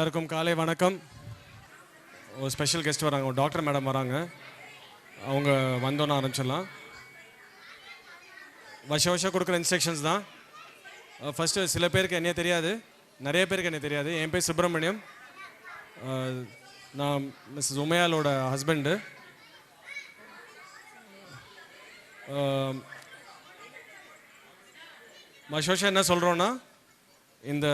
எல்லாருக்கும் காலை வணக்கம். ஒரு ஸ்பெஷல் கெஸ்ட் வராங்க, ஒரு டாக்டர் மேடம் வராங்க. அவங்க வந்தோன்னு ஆரம்பிச்சிடலாம். வருஷம் கொடுக்குற இன்ஸ்ட்ரக்ஷன்ஸ் தான். ஃபஸ்ட்டு சில பேருக்கு என்னையே தெரியாது, நிறைய பேருக்கு என்ன தெரியாது. என் பேர் சுப்பிரமணியம். நான் மிஸ்ஸஸ் உமையாலோட ஹஸ்பண்டு. வருஷம் என்ன சொல்கிறோன்னா, இந்த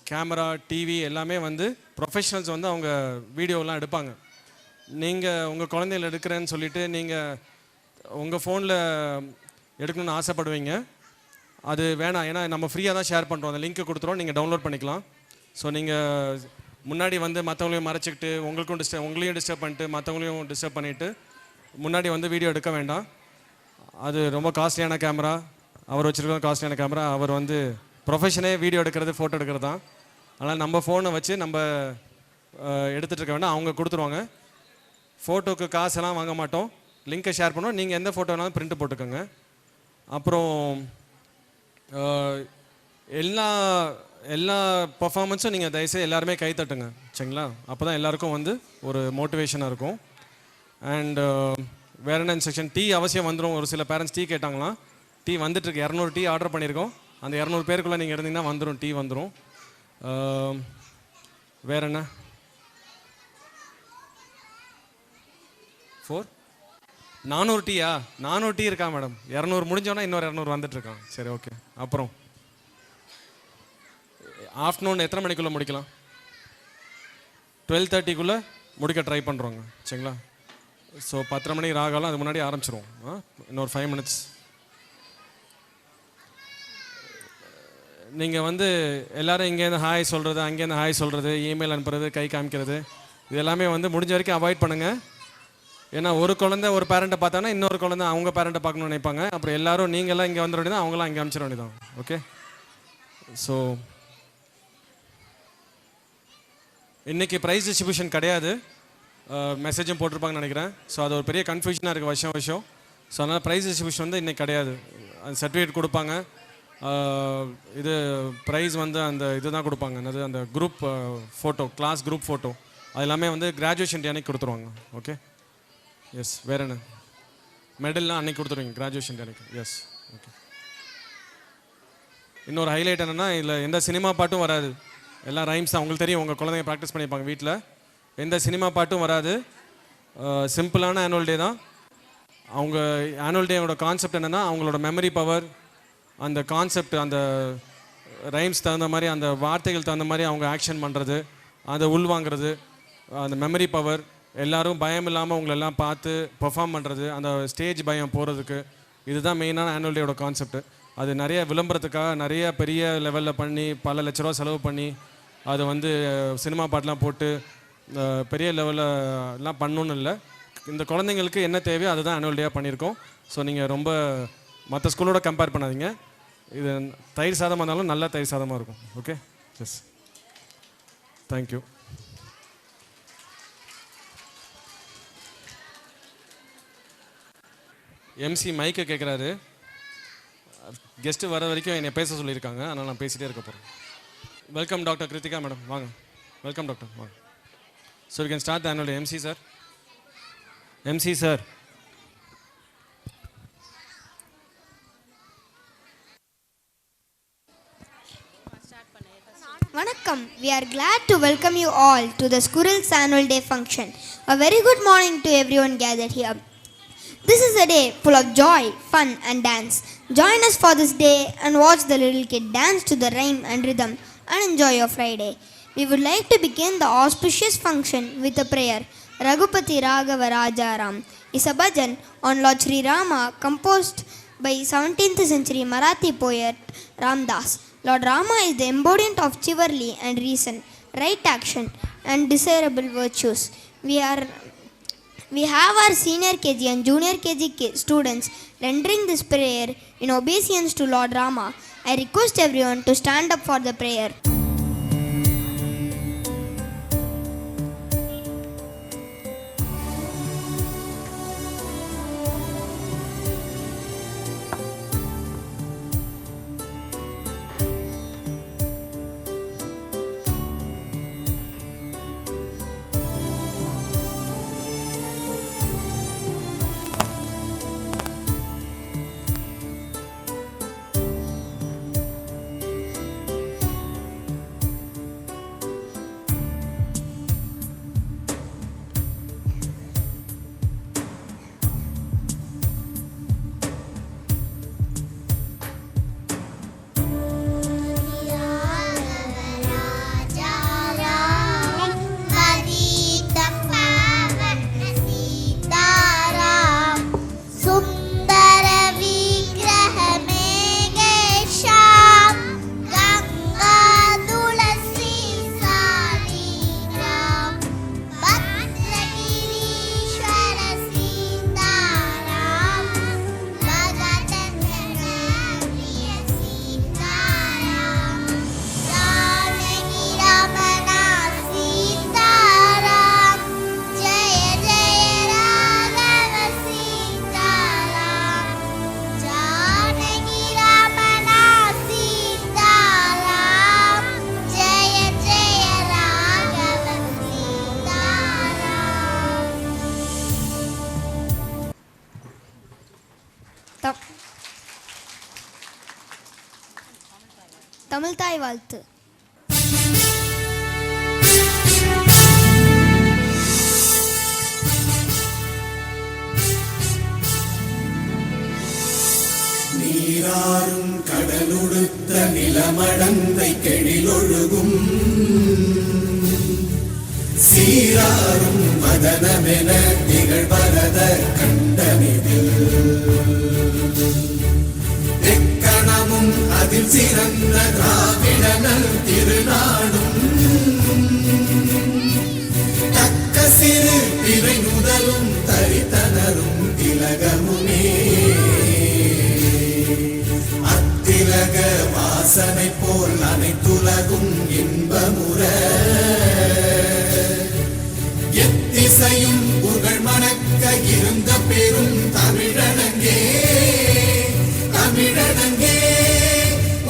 கேமரா டிவி எல்லாமே வந்து ப்ரொஃபஷனல்ஸ் வந்து அவங்க வீடியோலாம் எடுப்பாங்க. நீங்கள் உங்கள் குழந்தைகள் எடுக்கிறேன்னு சொல்லிவிட்டு நீங்கள் உங்கள் ஃபோனில் எடுக்கணும்னு ஆசைப்படுவீங்க. அது வேணாம், ஏன்னா நம்ம ஃப்ரீயாக தான் ஷேர் பண்ணுறோம். அந்த லிங்க்கை கொடுத்துருவோம், நீங்கள் டவுன்லோட் பண்ணிக்கலாம். ஸோ நீங்கள் முன்னாடி வந்து மற்றவங்களையும் மறைச்சிக்கிட்டு உங்களையும் டிஸ்டர்ப் பண்ணிட்டு மற்றவங்களையும் டிஸ்டர்ப் பண்ணிவிட்டு முன்னாடி வந்து வீடியோ எடுக்க வேண்டாம். அது ரொம்ப காஸ்ட்லியான கேமரா, அவர் வச்சுருக்க காஸ்ட்லியான கேமரா. அவர் வந்து ப்ரொஃபஷனே வீடியோ எடுக்கிறது, ஃபோட்டோ எடுக்கிறது தான். அதனால் நம்ம ஃபோனை வச்சு நம்ம எடுத்துகிட்டு இருக்க வேண்டாம். அவங்க கொடுத்துருவாங்க. ஃபோட்டோக்கு காசெல்லாம் வாங்க மாட்டோம், லிங்க்கை ஷேர் பண்ணுவோம். நீங்கள் எந்த ஃபோட்டோ வேணாலும் பிரிண்ட் போட்டுக்கோங்க. அப்புறம் எல்லா பர்ஃபார்மன்ஸும் நீங்கள் தயவுசெய்து எல்லாருமே கை தட்டுங்க, சரிங்களா? அப்போ தான் எல்லாேருக்கும் வந்து ஒரு மோட்டிவேஷனாக இருக்கும். அண்டு வேறு என்ன இன்ஸ்ட்ரக்ஷன், டீ அவசியம் வந்துடும். ஒரு சில பேரண்ட்ஸ் டீ கேட்டாங்களாம். டீ வந்துட்டுருக்கு. 200 டீ ஆர்டர் பண்ணியிருக்கோம். அந்த 200 பேருக்குள்ளே நீங்கள் இருந்தீங்கன்னா வந்துடும், டீ வந்துடும். வேறு என்ன 400 டீயா? 400 டீ இருக்கா மேடம்? 200 முடிஞ்சோன்னா இன்னொரு 200 வந்துட்டுருக்கான். சரி, ஓகே. அப்புறம் ஆஃப்டர்நூன் எத்தனை மணிக்குள்ளே முடிக்கலாம்? 12:30க்குள்ளே முடிக்க ட்ரை பண்ணுறோங்க, சரிங்களா? ஸோ 10:30 மணிக்கு ராகாலம், அது முன்னாடி ஆரம்பிச்சிருவோம். இன்னொரு 5 minutes. நீங்கள் வந்து எல்லோரும் இங்கேருந்து ஹாய் சொல்கிறது, அங்கேருந்து ஹாய் சொல்கிறது, இமெயில் அனுப்புறது, கை காமிக்கிறது, இது எல்லாமே வந்து முடிஞ்ச வரைக்கும் அவாய்ட் பண்ணுங்கள். ஏன்னா ஒரு குழந்தை ஒரு பேரண்ட்டை பார்த்தாங்கன்னா இன்னொரு குழந்தை அவங்க பேரண்ட்டை பார்க்கணும்னு நினைப்பாங்க. அப்புறம் எல்லோரும் நீங்களாம் இங்கே வந்துட வேண்டியதான், அவங்களாம் இங்கே அனுப்பிச்சிட வேண்டியதான். ஓகே. ஸோ இன்றைக்கி ப்ரைஸ் டிஸ்ட்ரிபியூஷன் கிடையாது. மெசேஜும் போட்டிருப்பாங்கன்னு நினைக்கிறேன். ஸோ அது ஒரு பெரிய கன்ஃபியூஷனாக இருக்குது வருஷம். ஸோ அதனால் ப்ரைஸ் டிஸ்ட்ரிபியூஷன் வந்து இன்றைக்கி கிடையாது. அந்த சர்டிஃபிகேட் கொடுப்பாங்க. இது ப்ரைஸ் வந்து அந்த இது தான் கொடுப்பாங்க, என்னது அந்த group photo, class group photo, அது எல்லாமே வந்து கிராஜுவேஷன் டே அன்றைக்கி கொடுத்துருவாங்க. Okay, yes. வேறு என்ன மெடல்லாம் அன்றைக்கி கொடுத்துருவீங்க கிராஜுவேஷன் டே அன்றைக்கி. S, okay. இன்னொரு ஹைலைட் என்னென்னா, இதில் எந்த சினிமா பாட்டும் வராது, எல்லாம் ரைம்ஸ் தான். உங்களுக்கு தெரியும், உங்கள் குழந்தைங்க ப்ராக்டிஸ் பண்ணியிருப்பாங்க வீட்டில். எந்த சினிமா பாட்டும் வராது. சிம்பிளான ஆனுவல் டே தான். அவங்க ஆனுவல் டேயோட கான்செப்ட் என்னென்னா, அவங்களோட மெமரி பவர், அந்த கான்செப்ட், அந்த ரைம்ஸ் தகுந்த மாதிரி, அந்த வார்த்தைகள் தகுந்த மாதிரி அவங்க ஆக்ஷன் பண்ணுறது, அதை உள்வாங்கிறது, அந்த மெமரி பவர், எல்லோரும் பயம் இல்லாமல் உங்களெல்லாம் பார்த்து பெர்ஃபார்ம் பண்ணுறது, அந்த ஸ்டேஜ் பயம் போகிறதுக்கு, இதுதான் மெயினான ஆனுவல் டேயோட கான்செப்ட். அது நிறைய விளம்பரத்துக்காக நிறைய பெரிய லெவலில் பண்ணி பல லட்ச ரூபா செலவு பண்ணி அதை வந்து சினிமா பாட்டெலாம் போட்டு பெரிய லெவலெலாம் பண்ணணுன்னு இல்லை. இந்த குழந்தைங்களுக்கு என்ன தேவையோ அதுதான் ஆனுவல் டேயாக பண்ணியிருக்கோம். ஸோ நீங்கள் ரொம்ப மற்ற ஸ்கூலோட கம்பேர் பண்ணாதீங்க. இது தயிர் சாதமாக இருந்தாலும் நல்ல தயிர் சாதமாக இருக்கும். Okay, S, thank you. எம்சி மைக்கை கேட்குறாரு. கெஸ்ட்டு வர வரைக்கும் என்னை பேச சொல்லியிருக்காங்க, அதனால் நான் பேசிகிட்டே இருக்க போகிறேன். வெல்கம் டாக்டர் கிருத்திகா மேடம், வாங்க. வெல்கம் டாக்டர், வாங்க. So we can start the annual day. MC sir, MC sir. Vanakkam, we are glad to welcome you all to the Squirrels Annual Day function. A very good morning to everyone gathered here. This is a day full of joy, fun and dance. Join us for this day and watch the little kid dance to the rhyme and rhythm and enjoy your Friday. We would like to begin the auspicious function with a prayer. Raghupati Raghava Rajaram is a bhajan on Lord Sri Rama composed by 17th century Marathi poet Ramdas. Lord Rama is the embodiment of chivalry and reason, right action and desirable virtues. We have our senior KG and junior KG students rendering this prayer in obeisance to Lord Rama. I request everyone to stand up for the prayer. Tamil தாய் வாழ்த்து. நீராறும் கடலுடுத்த நிலமடந்தை கெழிலொழுகும் சீராறும் மதனமென திகழ்வரத கண்டனிதில் எக்கணமும் அதில் சிறந்த திராவிடனல் திருநாடும் தக்க சிறு பிறை முதலும் தரித்தனரும் திலகமுமே அத்திலக வாசனை போல் அனைத்துலகும் இன்பமுற எத்திசையும் புகழ் மணக்க இருந்த பெரும் தமிழனங்கே தமிழனங்கே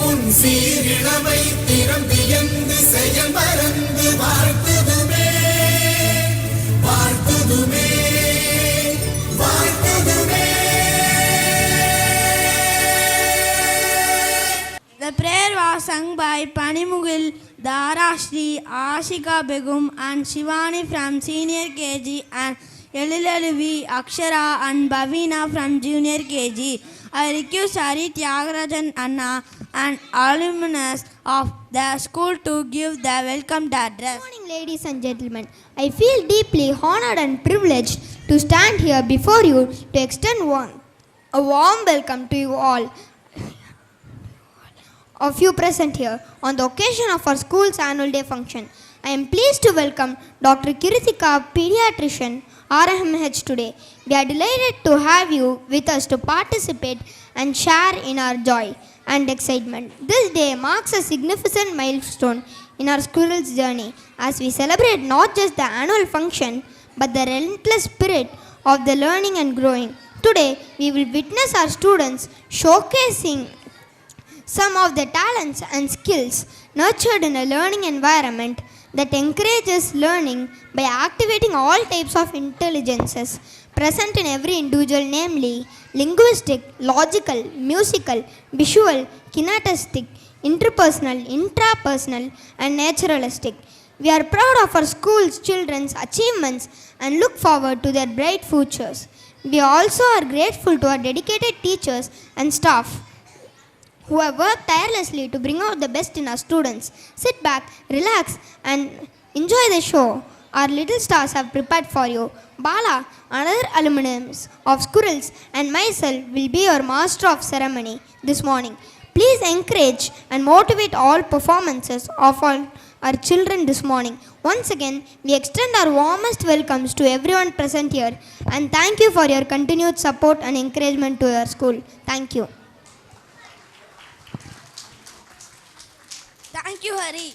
உன் சீரிழமை திறம்பியந்து செயல் மறந்து வாழ்த்துதுமே வாழ்த்துதுமே வாழ்த்துதுமே. The prayer was sung by Panimugil, Darashri, Ashika Begum and Shivani from Senior KG and Elilaluvi, Akshara and Bhavina from Junior KG. I request Hari Tyagarajan Anna and alumnus of the school to give the welcome address. Good morning, ladies and gentlemen. I feel deeply honored and privileged to stand here before you to extend a warm welcome to you all of you present here on the occasion of our school's annual day function. I am pleased to welcome Dr. Kirithika, pediatrician, RMH today. We are delighted to have you with us to participate and share in our joy and excitement. This day marks a significant milestone in our school's journey as we celebrate not just the annual function but the relentless spirit of the learning and growing. Today we will witness our students showcasing some of the talents and skills nurtured in a learning environment that encourages learning by activating all types of intelligences present in every individual, namely linguistic, logical, musical, visual, kinesthetic, interpersonal, intrapersonal, and naturalistic. We are proud of our school's children's achievements and look forward to their bright futures. We also are grateful to our dedicated teachers and staff who have worked tirelessly to bring out the best in our students. Sit back, relax, and enjoy the show our little stars have prepared for you. Bala, another alumnus of Squirrels, and myself will be your master of ceremony this morning. Please encourage and motivate all performances of all our children this morning. Once again, we extend our warmest welcomes to everyone present here and thank you for your continued support and encouragement to your school. Thank you. Thank you, Hari.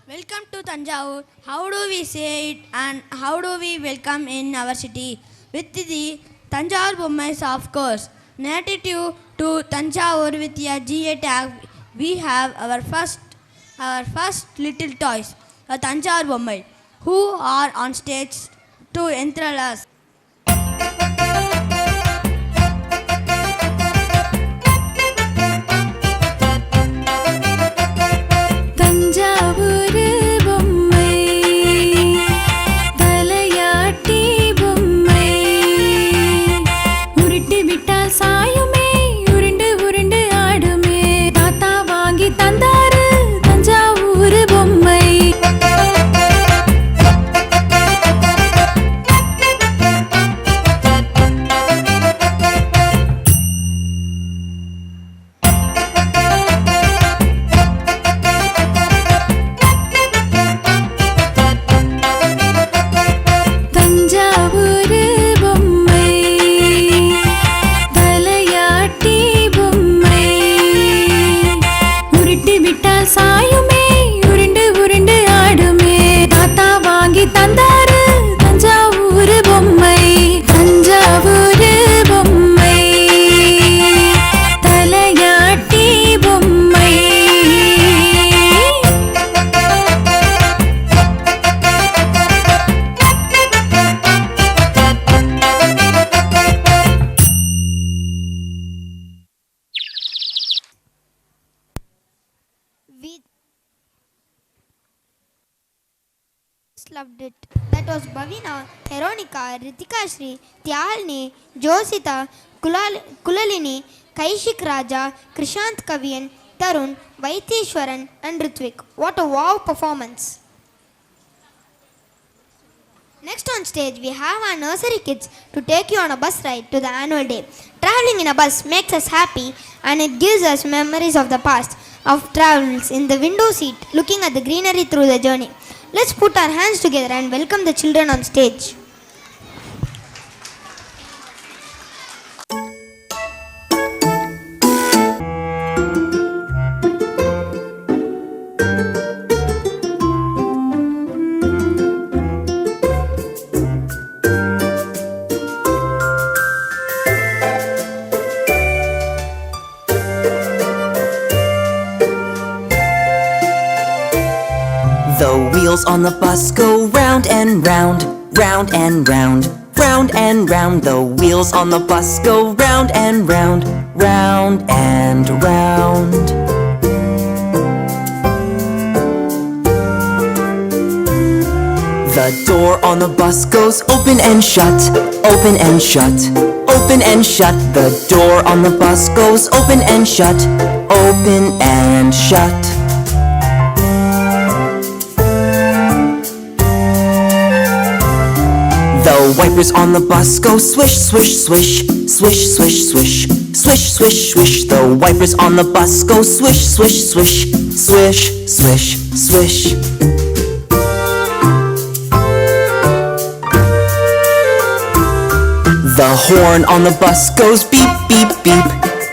Welcome to Tanjavur. How do we say it and how do we welcome in our city? With the Tanjavur Bommais, of course. Native to Tanjavur with a GA tag, we have our first little toys, a Tanjavur Bommai, who are on stage to enthrall us. loved it. That was Bhavina, Veronica, Ritika Shri, Tyalini, Josita, Kulalini, Kaishik Raja, Krishant Kavian, Tarun, Vaitishwaran and Ritvik. What a wow performance. Next on stage, we have our nursery kids to take you on a bus ride to the annual day. Traveling in a bus makes us happy and it gives us memories of the past, of travels in the window seat, looking at the greenery through the journey. Let's put our hands together and welcome the children on stage. The wheels on the bus go round and round, round and round, round and round. The wheels on the bus go round and round, round and round. The door on the bus goes open and shut, open and shut, open and shut. The door on the bus goes open and shut, open and shut. The wipers on the bus go swish, swish, swish, swish, swish, swish, swish, swish, swish. The wipers on the bus go swish, swish, swish, swish, swish, swish. The horn on the bus goes beep, beep, beep,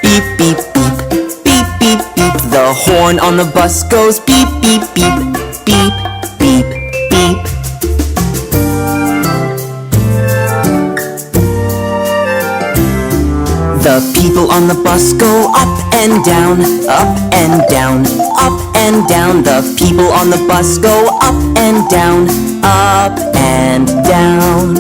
beep, beep, beep, beep, beep, beep. The horn on the bus goes beep, beep, beep, beep, beep, beep. The people on the bus go up and down, up and down, up and down. The people on the bus go up and down, up and down.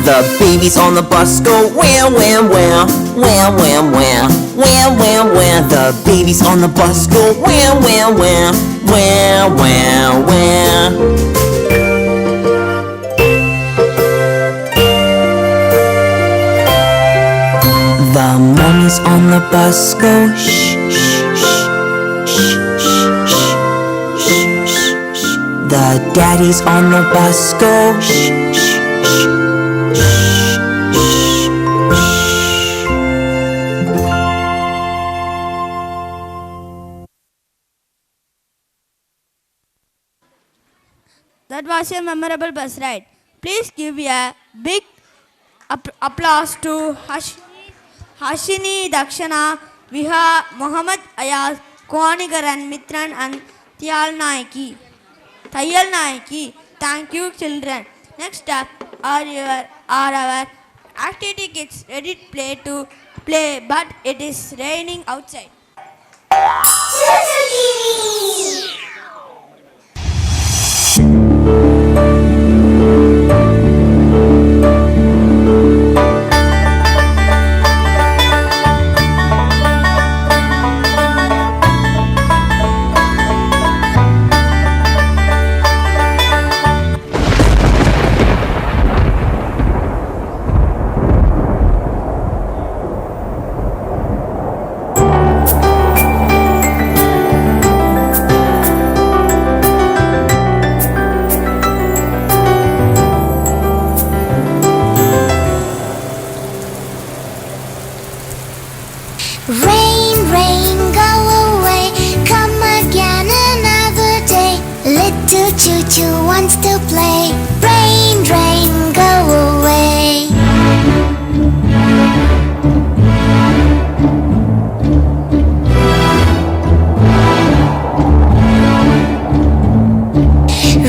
The babies on the bus go wham, wham, wham, wham, wham, wham, wham, wham, wham. The babies on the bus go wham, wham, wham, wham, wham, wham. The mummies on the bus go shh, shh, shh, shh, shh, shh, shh, shh. The daddies on the bus go shh, shh, shh, shh, shh, shh. That was a memorable bus ride. Please give a big applause to Hashini, Dakshana, Viha, Muhammad Ayaz, Kwanigaran, Mitran and Tayal Naiki. Thank you, children. Next up are our activity kids ready to play, but it is raining outside. Rain, rain, go away, come again another day. Little choo-choo wants to play. Rain, rain, go away.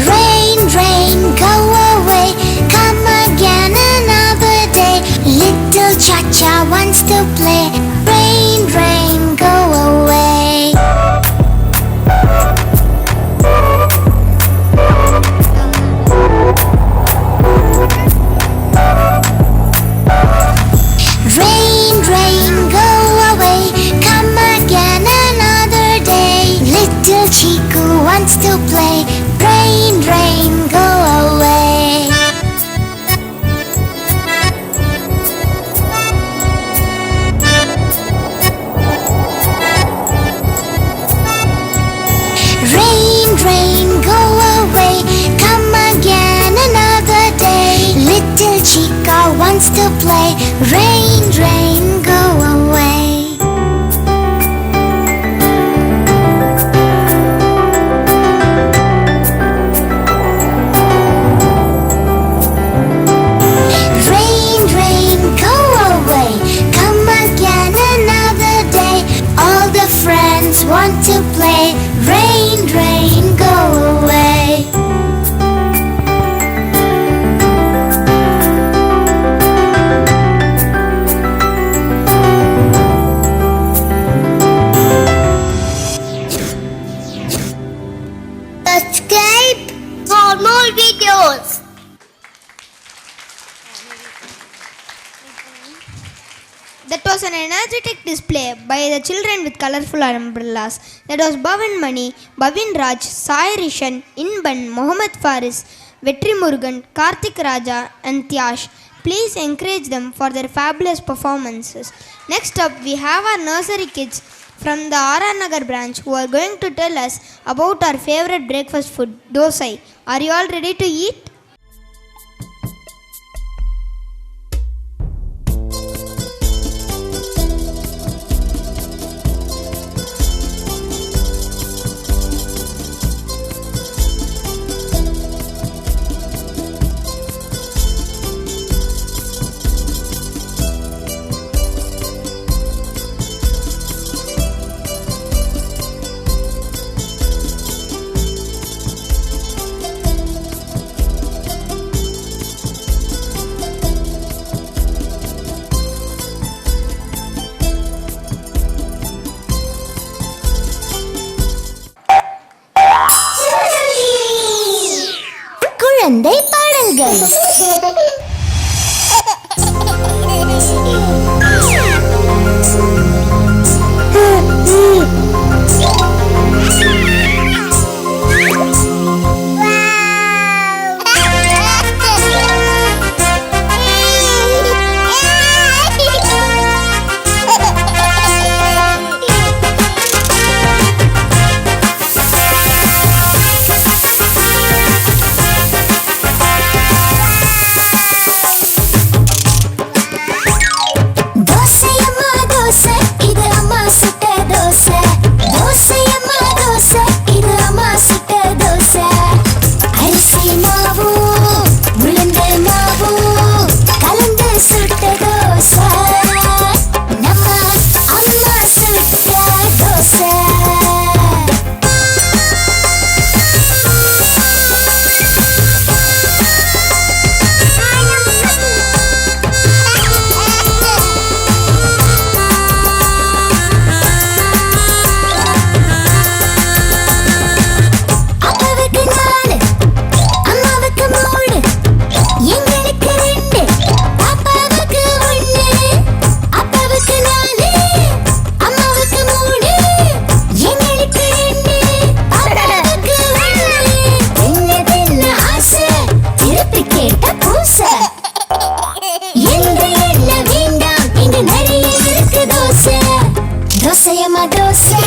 Rain, rain, go away, come again another day. Little cha-cha wants to play. Rain, rain, go away. more videos. That was an energetic display by the children with colorful umbrellas. That was Bhavan Mani, Bhavin Raj, Sai Rishan, Inban, Mohammad Faris, Vetri Murugan, Karthik Raja and Tyash. Please encourage them for their fabulous performances. Next up, we have our nursery kids from the R.R. Nagar branch who are going to tell us about our favorite breakfast food, dosai. Are you all ready to eat? குழந்தை பாடல்கள். தோசையம்மா தோசை, இது அம்மா சுட்ட தோசை. தோசையம்மா தோசை, இது அம்மா சுட்ட தோசை. அரிசி மாவும் உளுந்து மாவும் கலந்து சுட்ட தோசை. நம்ம அம்மா சுட்ட தோசை. அப்பாவுக்கு 4, அம்மாவுக்கு 3, எங்களுக்கு 2, அப்பாவுக்கு 1. அப்பாவுக்கு 4, அம்மாவுக்கு 3, எங்களுக்கு 2, அப்பாவுக்கு 1. தின்ன ஆசை, திருப்பி கேட்ட பூசை. என்று என்ன வேண்டாம், இங்கு நிறைய இருக்கு தோசை. தோசையம்மா தோசை,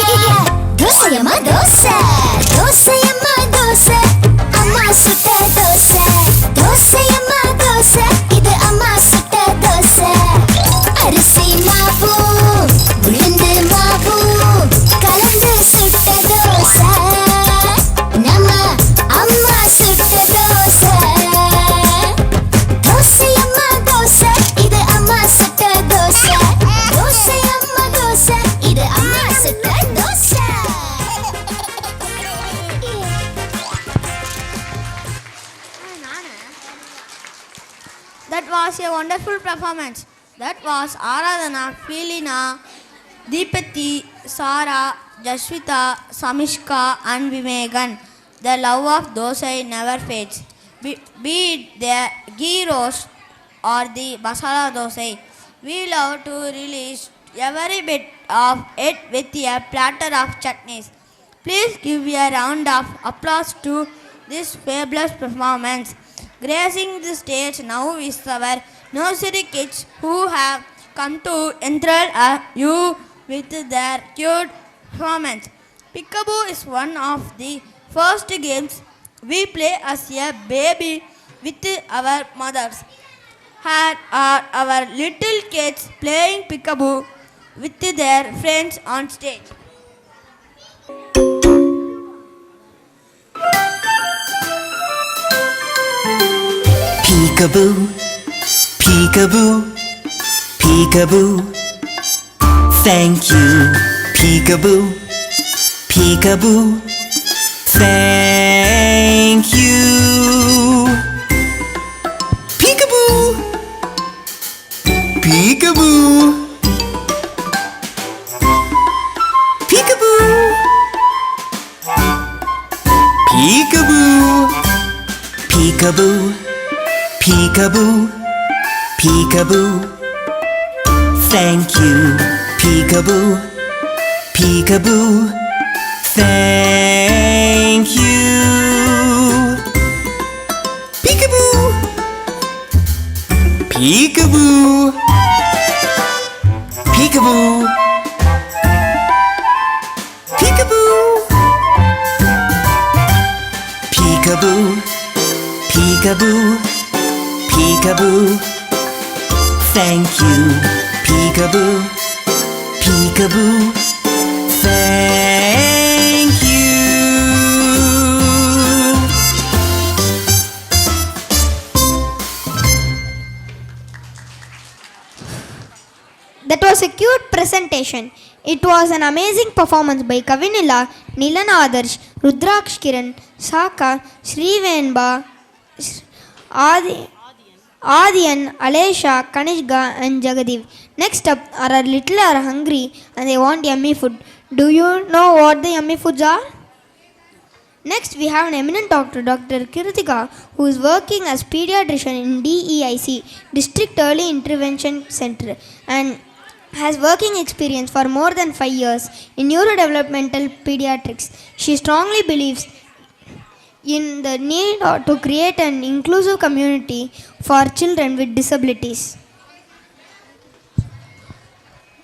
தோசையம்மா தோசை. தோசையம்மா தோசை, அம்மா சுட்ட தோசை. தோசையம்மா தோசை, இது அம்மா சுட்ட தோசை. அரிசி மாவும் உளுந்து மாவும் கலந்து சுட்ட தோசை. நம்ம அம்மா சுட்ட தோசை. தோசையம்மா தோசை, இது அம்மா சுட்ட தோசை. தோசையம்மா தோசை, இது அம்மா சுட்ட dosa. That was a wonderful performance. That was Aradhana, Felina, Deepati, Sara, Jashvita, Samishka and Vimegan. The love of dosai never fades. Be it the ghee roast or the masala dosai. We love to release every bit of it with a platter of chutneys. Please give a round of applause to this fabulous performance. Gracing the stage now is our nursery kids who have come to enthrall you with their cute performance. Peekaboo is one of the first games we play as a baby with our mothers. Here are our little kids playing peekaboo with their friends on stage. Peekaboo, peekaboo, peekaboo. Thank you, peekaboo, peekaboo. Thank you. Peekaboo, peekaboo, peekaboo, peekaboo, Peekaboo, peekaboo, peekaboo. Thank you, peekaboo, peekaboo. Thank you. Peekaboo, peekaboo, peekaboo, peekaboo, peekaboo, peekaboo, peekaboo. Thank you, peekaboo, peekaboo. Thank you. That was a cute presentation. It was an amazing performance by Kavinila, Nilan Adarsh, Rudraksh Kiran, Saka, Srivenba, Adian, Alesha, Kanishka and Jagadev. Next up are our little are hungry and they want yummy food. Do you know what the yummy foods are? Next we have an eminent doctor, Dr. Kirtika, who is working as pediatrician in DEIC, District Early Intervention Center, and has working experience for more than 5 years in neurodevelopmental pediatrics. She strongly believes in the need to create an inclusive community for children with disabilities.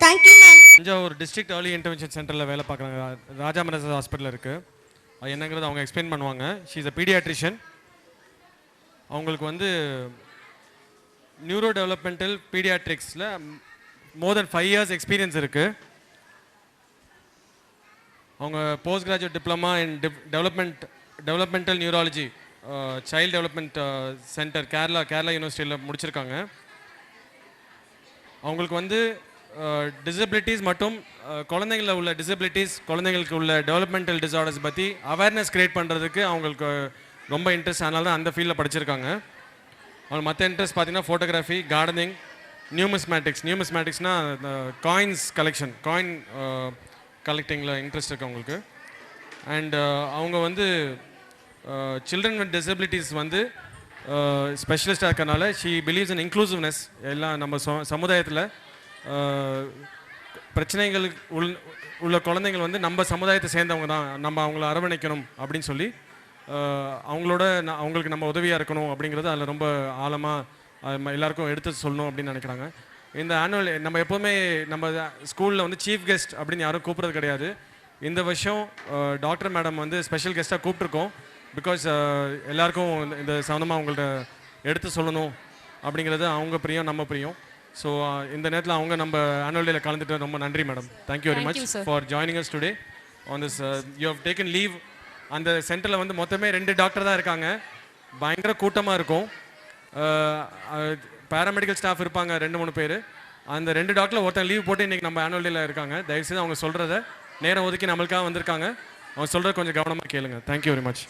Thank you, ma'am. Thanjavur district early intervention சென்டரில் வேலை பார்க்குறாங்க. ராஜாமரஸ் hospital இருக்குது. அது என்னங்கிறது அவங்க explain பண்ணுவாங்க. She is a paediatrician. அவங்களுக்கு வந்து நியூரோ டெவலப்மெண்டல் பீடியாட்ரிக்ஸில் மோர் தென் 5 இயர்ஸ் எக்ஸ்பீரியன்ஸ் இருக்குது. அவங்க post graduate diploma in developmental neurology child development centre Kerala யூனிவர்சிட்டியில் முடிச்சிருக்காங்க. அவங்களுக்கு வந்து டிசபிலிட்டிஸ் மற்றும் குழந்தைங்களில் உள்ள டிசபிலிட்டிஸ், குழந்தைங்களுக்கு உள்ள டெவலப்மெண்டல் டிஸார்டர்ஸ் பற்றி அவேர்னஸ் க்ரியேட் பண்ணுறதுக்கு அவங்களுக்கு ரொம்ப இன்ட்ரெஸ்ட். அதனால தான் அந்த ஃபீல்டில் படிச்சிருக்காங்க. அவங்க மற்ற இன்ட்ரெஸ்ட் பார்த்தீங்கன்னா ஃபோட்டோகிராஃபி, கார்டனிங், நியூமிஸ்மேட்டிக்ஸ்னால் காயின்ஸ் கலெக்ஷன், காயின் கலெக்டிங்கில் இன்ட்ரெஸ்ட் இருக்குது அவங்களுக்கு. அண்ட் அவங்க வந்து சில்ட்ரன் வித் டிசபிலிட்டிஸ் வந்து ஸ்பெஷலிஸ்டாக இருக்கிறனால ஷீ பிலீவ்ஸ் இன் இன்க்ளூசிவ்னஸ். எல்லாம் நம்ம சமுதாயத்தில் பிரச்சனைகள் உள்ள குழந்தைங்கள் வந்து நம்ம சமுதாயத்தை சேர்ந்தவங்க தான், நம்ம அவங்கள அரவணைக்கணும் அப்படின்னு சொல்லி அவங்களுக்கு நம்ம உதவியாக இருக்கணும் அப்படிங்கிறது அதில் ரொம்ப ஆழமாக எல்லாருக்கும் எடுத்து சொல்லணும் அப்படின்னு நினைக்கிறாங்க. இந்த ஆனுவல் நம்ம எப்போவுமே நம்ம ஸ்கூலில் வந்து சீஃப் கெஸ்ட் அப்படின்னு யாரும் கூப்பிட்றது கிடையாது. இந்த வருஷம் டாக்டர் மேடம் வந்து ஸ்பெஷல் கெஸ்ட்டாக கூப்பிட்ருக்கோம். பிகாஸ் எல்லாருக்கும் இந்த சம்மந்தமாக அவங்கள்ட்ட எடுத்து சொல்லணும் அப்படிங்கிறது அவங்க பிரியம், நம்ம பிரியம். ஸோ இந்த நேரத்தில் அவங்க நம்ம ஆனுவல் டேயில் கலந்துட்டு ரொம்ப நன்றி madam. Thank you very much for joining us today on this. You have taken leave. அந்த சென்டரில் வந்து மொத்தமே 2 டாக்டர் தான் இருக்காங்க. பயங்கர கூட்டமாக இருக்கும். பேராமெடிக்கல் ஸ்டாஃப் இருப்பாங்க 2-3 பேர். அந்த 2 டாக்டரில் ஒருத்தன் லீவ் போட்டு இன்றைக்கி நம்ம ஆனுவல் டேயில் இருக்காங்க. தயவுசெய்து அவங்க சொல்கிறத நேரம் ஒதுக்கி நம்மளுக்காக வந்திருக்காங்க. அவங்க சொல்கிறத கொஞ்சம் கவனமாக கேளுங்க. Thank you very much.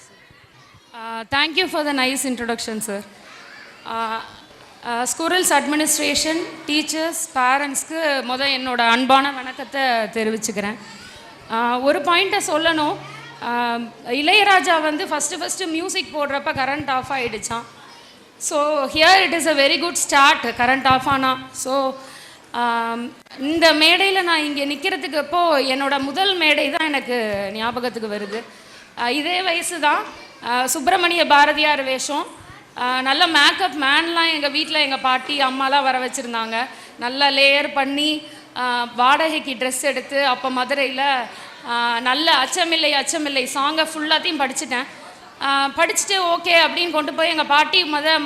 Thank you for the nice introduction sir. Schools administration, teachers, பேரண்ட்ஸ்க்கு என்னோட அன்பான வணக்கத்தை தெரிவிச்சுக்கிறேன். ஒரு பாயிண்ட்டை சொல்லணும். இளையராஜா வந்து ஃபஸ்ட்டு மியூசிக் போடுறப்ப கரண்ட் ஆஃப் ஆகிடுச்சான். So here it is a very good start, current off ஆனா. ஸோ இந்த மேடையில் நான் இங்கே நிற்கிறதுக்கு இப்போது என்னோட முதல் மேடை தான் எனக்கு ஞாபகத்துக்கு வருது. இதே வயசு தான். சுப்பிரமணிய பாரதியார் வேஷம், நல்ல மேக்கப் மேன்லாம் எங்கள் வீட்டில் எங்கள் பாட்டி அம்மாலாம் வர வச்சுருந்தாங்க. நல்லா லேயர் பண்ணி வாடகைக்கு ட்ரெஸ் எடுத்து அப்போ மதுரையில் நல்ல அச்சமில்லை சாங்கை ஃபுல்லாத்தையும் படிச்சுட்டேன். படிச்சுட்டு ஓகே அப்படின்னு கொண்டு போய் எங்கள் பாட்டி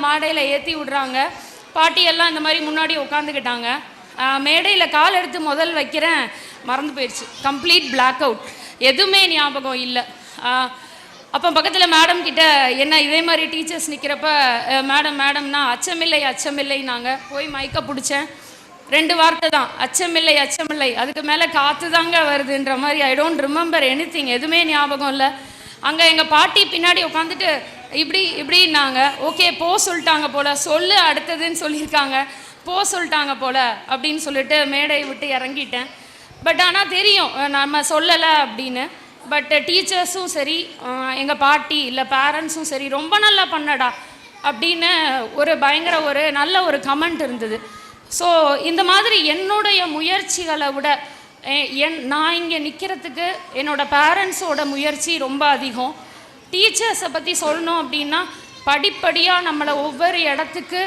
மாடையில் ஏற்றி விடுறாங்க. பாட்டியெல்லாம் இந்த மாதிரி முன்னாடி உட்காந்துக்கிட்டாங்க. மேடையில் கால் எடுத்து முதல் வைக்கிறேன், மறந்து போயிடுச்சு. கம்ப்ளீட் பிளாக் அவுட், எதுவுமே ஞாபகம் இல்லை. அப்போ பக்கத்தில் மேடம் கிட்ட என்ன இதே மாதிரி டீச்சர்ஸ் நிற்கிறப்ப மேடம்னா அச்சமில்லைனாங்க. போய் மைக்கை பிடிச்சேன். 2 வார்த்தை தான், அச்சமில்லை. அதுக்கு மேலே காற்று தாங்க வருதுன்ற மாதிரி. ஐ டோன்ட் ரிமெம்பர் எனிதிங், எதுவுமே ஞாபகம் இல்லை. அங்கே எங்கள் பாட்டி பின்னாடி உட்காந்துட்டு இப்படின்னாங்க. ஓகே சொல்லிட்டாங்க போல், சொல்லு அடுத்ததுன்னு சொல்லியிருக்காங்க, சொல்லிட்டாங்க போல் அப்படின்னு சொல்லிட்டு மேடையை விட்டு இறங்கிட்டேன். பட் ஆனால் தெரியும் நம்ம சொல்லலை அப்படின்னு. பட் டீச்சர்ஸும் சரி, எங்கள் பாட்டி இல்லை பேரண்ட்ஸும் சரி, ரொம்ப நல்லா பண்ணடா அப்படின்னு பயங்கர நல்ல ஒரு கமெண்ட் இருந்தது. ஸோ இந்த மாதிரி என்னுடைய முயற்சிகளை விட நான் இங்கே நிற்கிறதுக்கு என்னோடய பேரண்ட்ஸோட முயற்சி ரொம்ப அதிகம். டீச்சர்ஸை பற்றி சொல்லணும் அப்படின்னா படிப்படியாக நம்மளை ஒவ்வொரு இடத்துக்கு